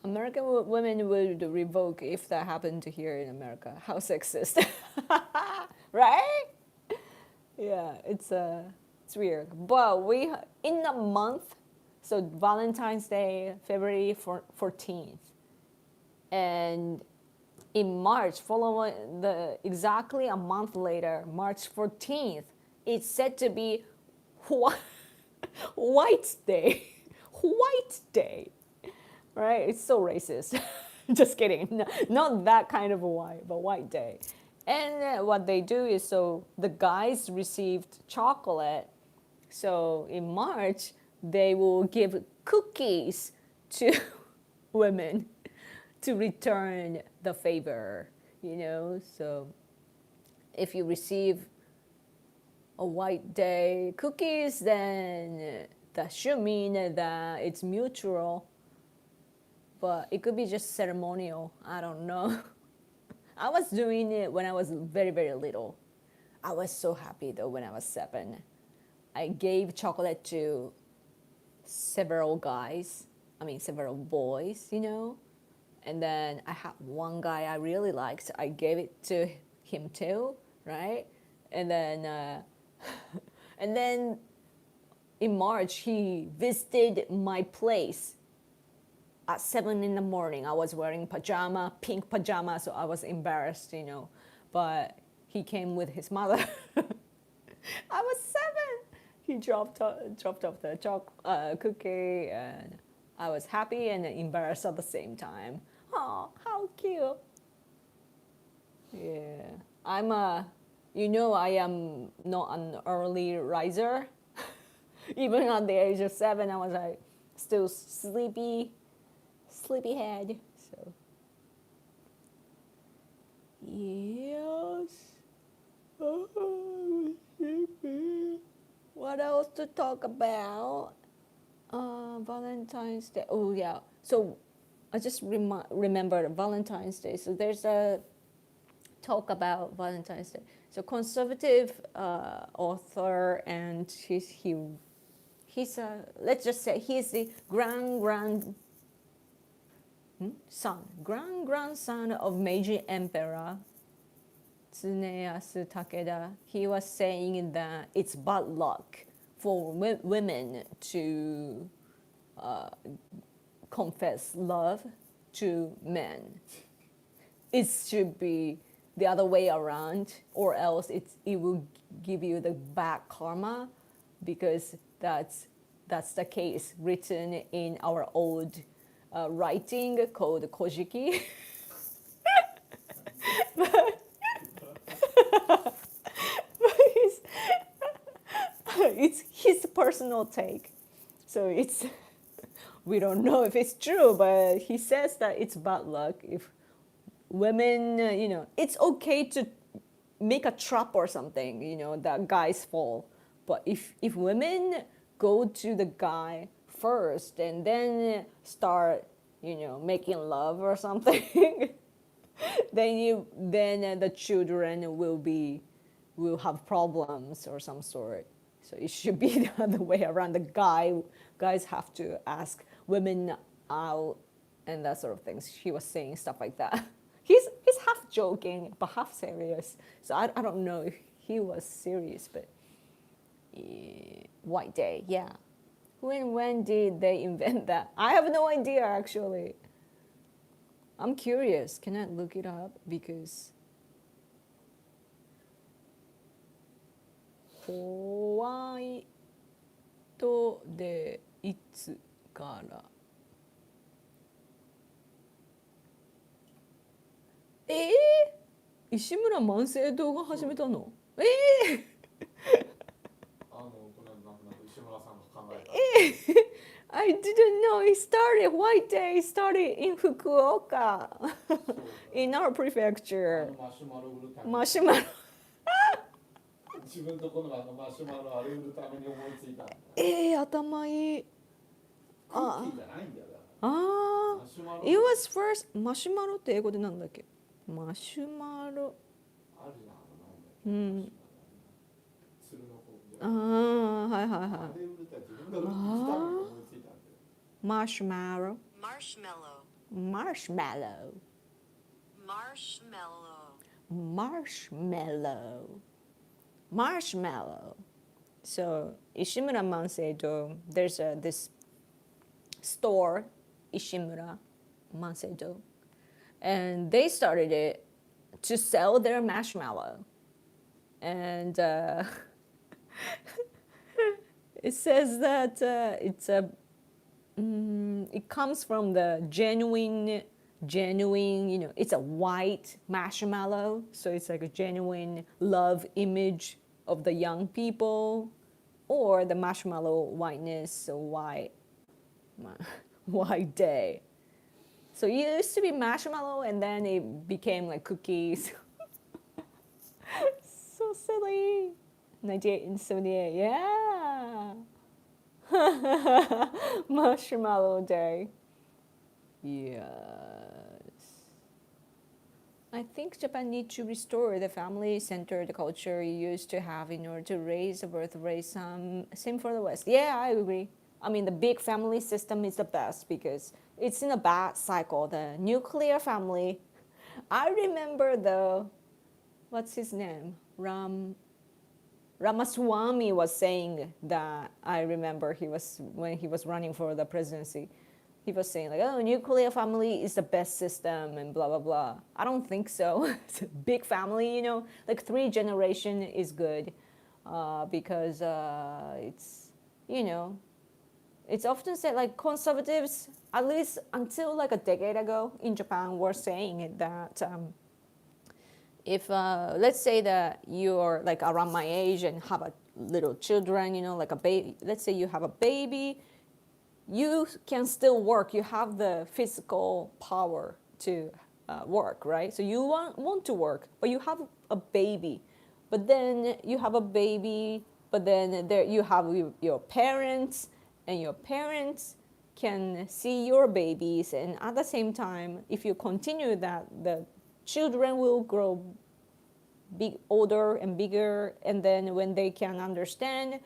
American women would revoke if that happened here in America. How sexist. Right? Yeah, it's weird. But we in a month, so Valentine's Day, February 14th, and in March, following exactly a month later, March 14th, it's said to be White Day. White Day. Right? It's so racist. Just kidding. No, not that kind of a white, but White Day. And what they do is, so the guys received chocolate. So in March, they will give cookies to women to return the favor, So if you receive a White Day cookies, then that should mean that it's mutual. But it could be just ceremonial. I don't know. I was doing it when I was very, very little. I was so happy though when I was 7. I gave chocolate to several boys, And then I had one guy I really liked. I gave it to him too, right? And then, and then in March, he visited my place at 7 in the morning. I was wearing pink pajama, so I was embarrassed, But he came with his mother. I was 7. He dropped off the cookie, and I was happy and embarrassed at the same time. Oh, how cute! Yeah, I am not an early riser. Even at the age of 7, I was like still sleepyhead. So yes. Oh, sleepy. What else to talk about? Valentine's Day. Oh yeah. So I just remember Valentine's Day. So there's a talk about Valentine's Day. So conservative author, and he's a, let's just say he's the grandson of Meiji Emperor Tsuneyasu Takeda. He was saying that it's bad luck for women to confess love to men. It should be the other way around, or else it will give you the bad karma, because that's the case written in our old writing called Kojiki. It's his personal take, so it's we don't know if it's true, but he says that it's bad luck if women, it's okay to make a trap or something, that guys fall. But if women go to the guy first and then start, making love or something, then the children will have problems or some sort. So it should be the other way around. The guys have to ask women out and that sort of things. He was saying stuff like that. He's half joking but half serious. So I don't know if he was serious, but White Day, yeah. When did they invent that? I have no idea actually. I'm curious. Can I look it up? Because White Day いつから石村万世堂が始めたのこれなんか石村さんが考えた。I didn't know it started. White Day started in Fukuoka, in our prefecture. マシュマロ売るために。マシュマロ。自分のところのマシュマロあれ売るために思いついたんだ。頭いい。クッキーじゃないんだよ。あマシュマロ。It was first マシュマロって英語でなんだっけ？マシュマロ。あるじゃん、なんだっけ。鶴の方で。はいはいはい。あれ売るため自分が売るために思いついたんだよ。マシュマロ。Marshmallow. Marshmallow. Marshmallow. Marshmallow. So Ishimura Manseido, there's this store, Ishimura Manseido, and they started it to sell their marshmallow. And it says that it comes from the genuine, it's a white marshmallow, so it's like a genuine love image of the young people, or the marshmallow whiteness, so white day. So it used to be marshmallow, and then it became like cookies. So silly. 1978, yeah. Marshmallow Day. Yes. I think Japan needs to restore the family-centered culture it used to have in order to raise the birth rate. Same for the West. Yeah, I agree. I mean, the big family system is the best because it's in a bad cycle. The nuclear family. I remember what's his name? Ramaswamy was saying that. I remember when he was running for the presidency. He was saying like, oh, nuclear family is the best system and blah, blah, blah. I don't think so. It's a big family, like 3 generations is good because it's, it's often said like conservatives, at least until like a decade ago in Japan, were saying that if, let's say that you're like around my age and have a little children, like a baby, let's say you have a baby, you can still work. You have the physical power to work, right? So you want to work, but you have a baby. But then you have a baby, but then there you have your parents, and your parents can see your babies, and at the same time, if you continue that, the children will grow big, older and bigger, and then when they can understand,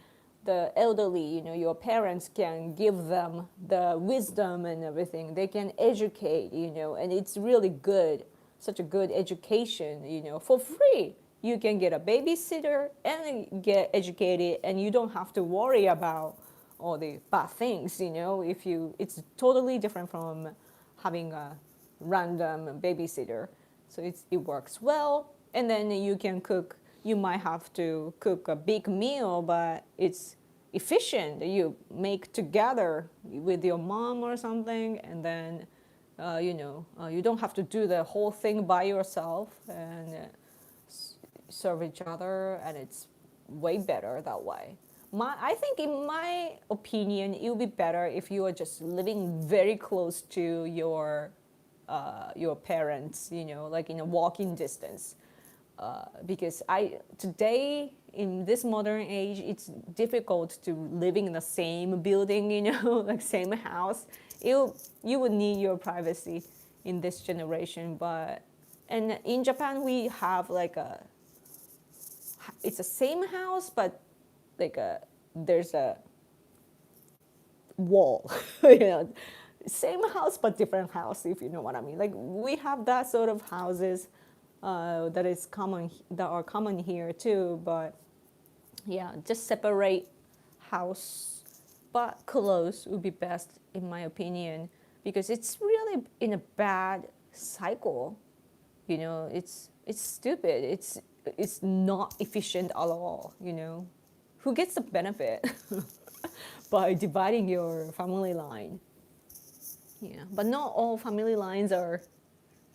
the elderly, your parents can give them the wisdom and everything. They can educate, and it's really good, such a good education, for free. You can get a babysitter and get educated, and you don't have to worry about all the bad things, if you, it's totally different from having a random babysitter. So it works well, and then you can cook. You might have to cook a big meal, but it's efficient. You make together with your mom or something, and then you don't have to do the whole thing by yourself, and serve each other, and it's way better that way. I think, in my opinion, it would be better if you are just living very close to your parents, like in a walking distance. Because today, in this modern age, it's difficult to living in the same building, like same house. You would need your privacy in this generation. And in Japan, we have it's the same house, but there's a wall, same house but different house, if you know what I mean. Like, we have that sort of houses that are common here too. But yeah, just separate house but close would be best, in my opinion, because it's really in a bad cycle. It's stupid. It's not efficient at all. Who gets the benefit by dividing your family line? Yeah, but not all family lines are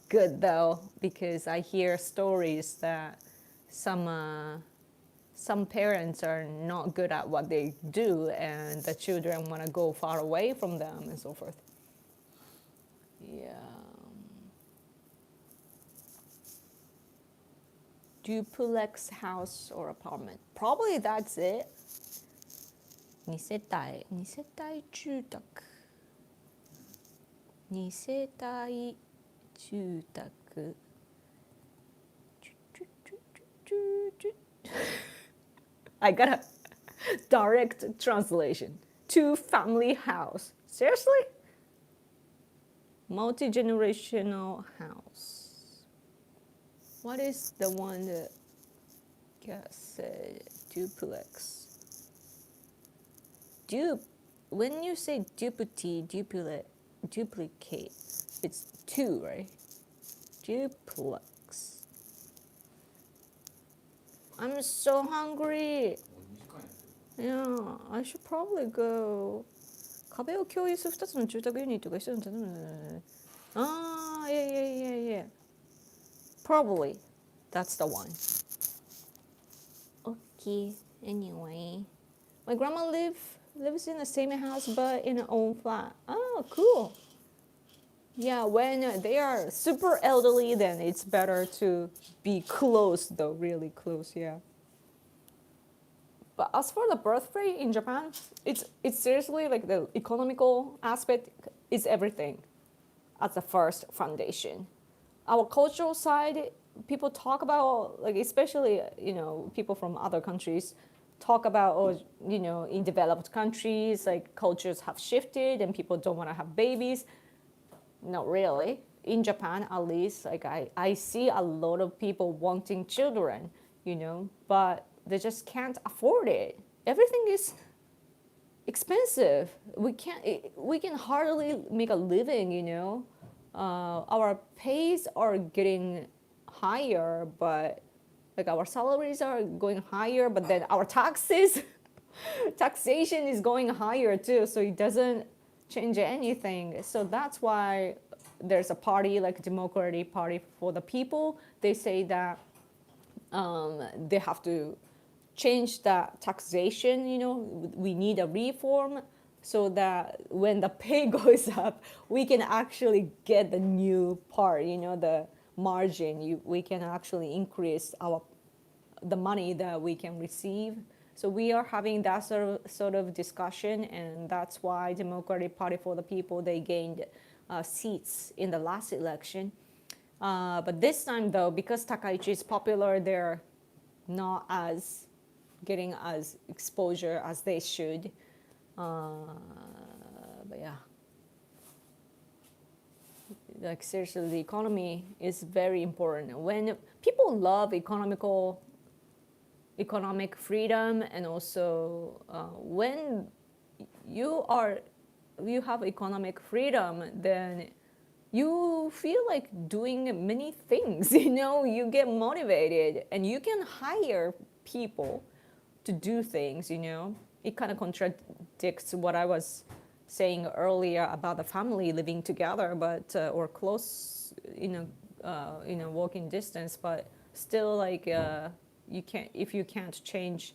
good, though, because I hear stories that some parents are not good at what they do, and the children want to go far away from them and so forth. Yeah. Duplex house or apartment. Probably that's it. 2世帯住宅。2世帯住宅。I got a direct translation. Two family house. Seriously? Multi-generational house. What is the one that said duplex? When you say duplicate, it's two, right? Duplex. I'm so hungry. Yeah, I should probably go. 壁を共有する2つの住宅ユニットが一緒に建物。Yeah. Probably, that's the one. Okay. Anyway, my grandma lives in the same house but in her own flat. Oh, cool. Yeah, when they are super elderly, then it's better to be close, though, really close. Yeah. But as for the birth rate in Japan, it's seriously like the economical aspect is everything as the first foundation. Our cultural side, people talk about, like, especially, people from other countries talk about, in developed countries, like, cultures have shifted and people don't want to have babies. Not really. In Japan, at least, like, I see a lot of people wanting children, but they just can't afford it. Everything is expensive. We can hardly make a living, our pays are getting higher, but like our salaries are going higher, but then our taxation is going higher too, so it doesn't change anything. So that's why there's a party like Democratic Party for the People. They say that they have to change the taxation, we need a reform so that when the pay goes up, we can actually get the new part, the margin. We can actually increase the money that we can receive. So we are having that sort of discussion, and that's why Democratic Party for the People, they gained seats in the last election. But this time, though, because Takaichi is popular, they're not as getting as exposure as they should. But yeah, like seriously, the economy is very important. When people love economic freedom, and also when you have economic freedom, then you feel like doing many things. You get motivated, and you can hire people to do things. It kind of contradicts what I was saying earlier about the family living together, but or close, walking distance, but still, like you can't, if you can't change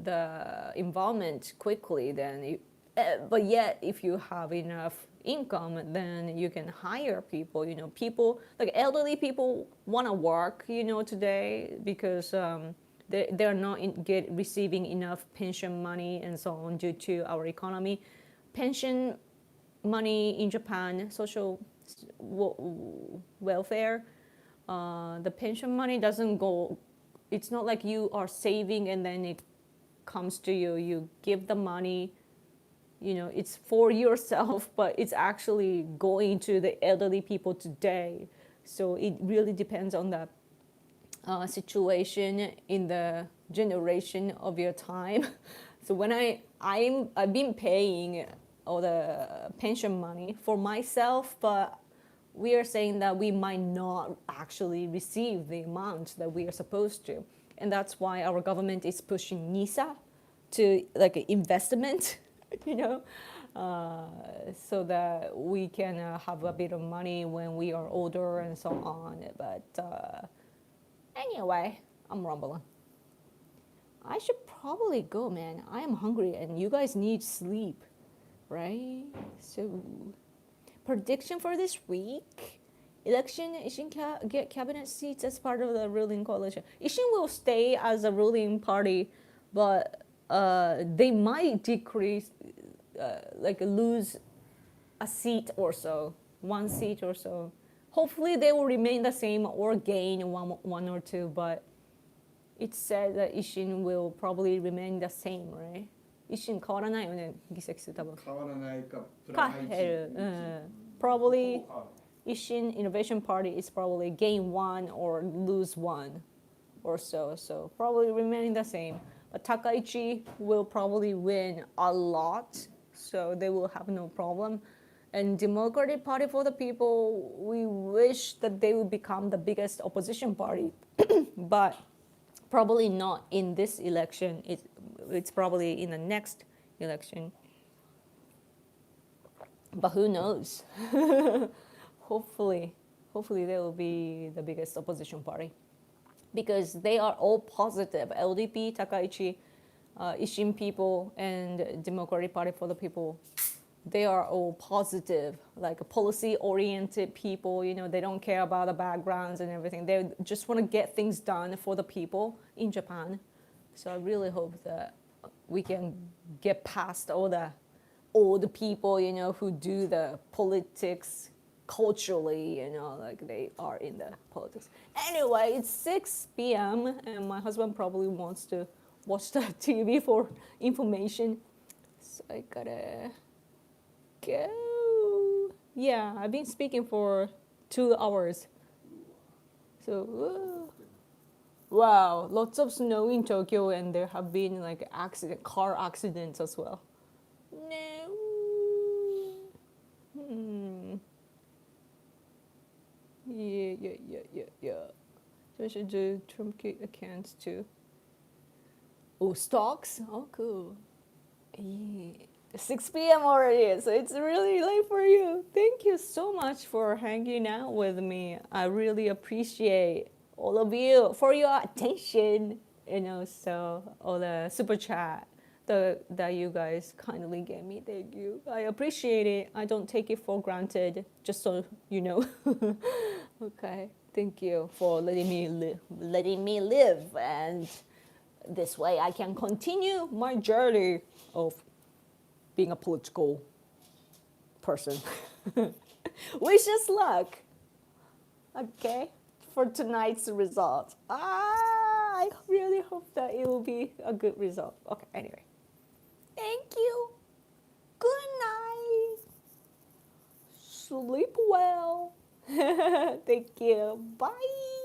the environment quickly, then but yet if you have enough income, then you can hire people. People like elderly people want to work, today, because they're not receiving enough pension money and so on due to our economy. Pension money in Japan, social welfare, the pension money doesn't go. It's not like you are saving and then it comes to you. You give the money, it's for yourself, but it's actually going to the elderly people today. So it really depends on the situation in the generation of your time. So when I've been paying all the pension money for myself, but we are saying that we might not actually receive the amount that we are supposed to. And that's why our government is pushing NISA to like investment, so that we can have a bit of money when we are older and so on. But anyway, I'm rumbling. I should probably go, man. I am hungry and you guys need sleep, right? So, prediction for this week. Election, Ishin get cabinet seats as part of the ruling coalition. Ishin will stay as a ruling party, but they might decrease, lose a seat or so, one seat or so. Hopefully they will remain the same or gain one or two, but it's said that Ishin will probably remain the same, right? Ishin 変わらないよね、議席数多分。変わらないか、プラス減る。Probably Ishin Innovation Party is probably gain one or lose one or so. So probably remain the same. But Takaichi will probably win a lot, so they will have no problem. And Democratic Party for the People, we wish that they would become the biggest opposition party, but probably not in this election. It's probably in the next election. But who knows? Hopefully they will be the biggest opposition party, because they are all positive. LDP, Takaichi, Ishin people, and Democratic Party for the People, they are all positive, like policy-oriented people. They don't care about the backgrounds and everything. They just want to get things done for the people in Japan. So I really hope that we can get past all the old people, who do the politics culturally, like they are in the politics. Anyway, it's 6 p.m. and my husband probably wants to watch the TV for information. So I gotta go. Yeah, I've been speaking for 2 hours. So, wow, lots of snow in Tokyo, and there have been like car accidents as well. No. Yeah. So I should do Trump accounts too. Oh, stocks? Oh, cool. Yeah. 6 p.m. already, so it's really late for you. Thank you so much for hanging out with me. I really appreciate all of you for your attention, so all the super chat that you guys kindly gave me. Thank you. I appreciate it. I don't take it for granted, just so you know. Okay, thank you for letting me live and this way I can continue my journey of being a political person. Wish us luck, okay, for tonight's result. I really hope that it will be a good result. Okay, anyway. Thank you. Good night. Sleep well. Thank you. Bye.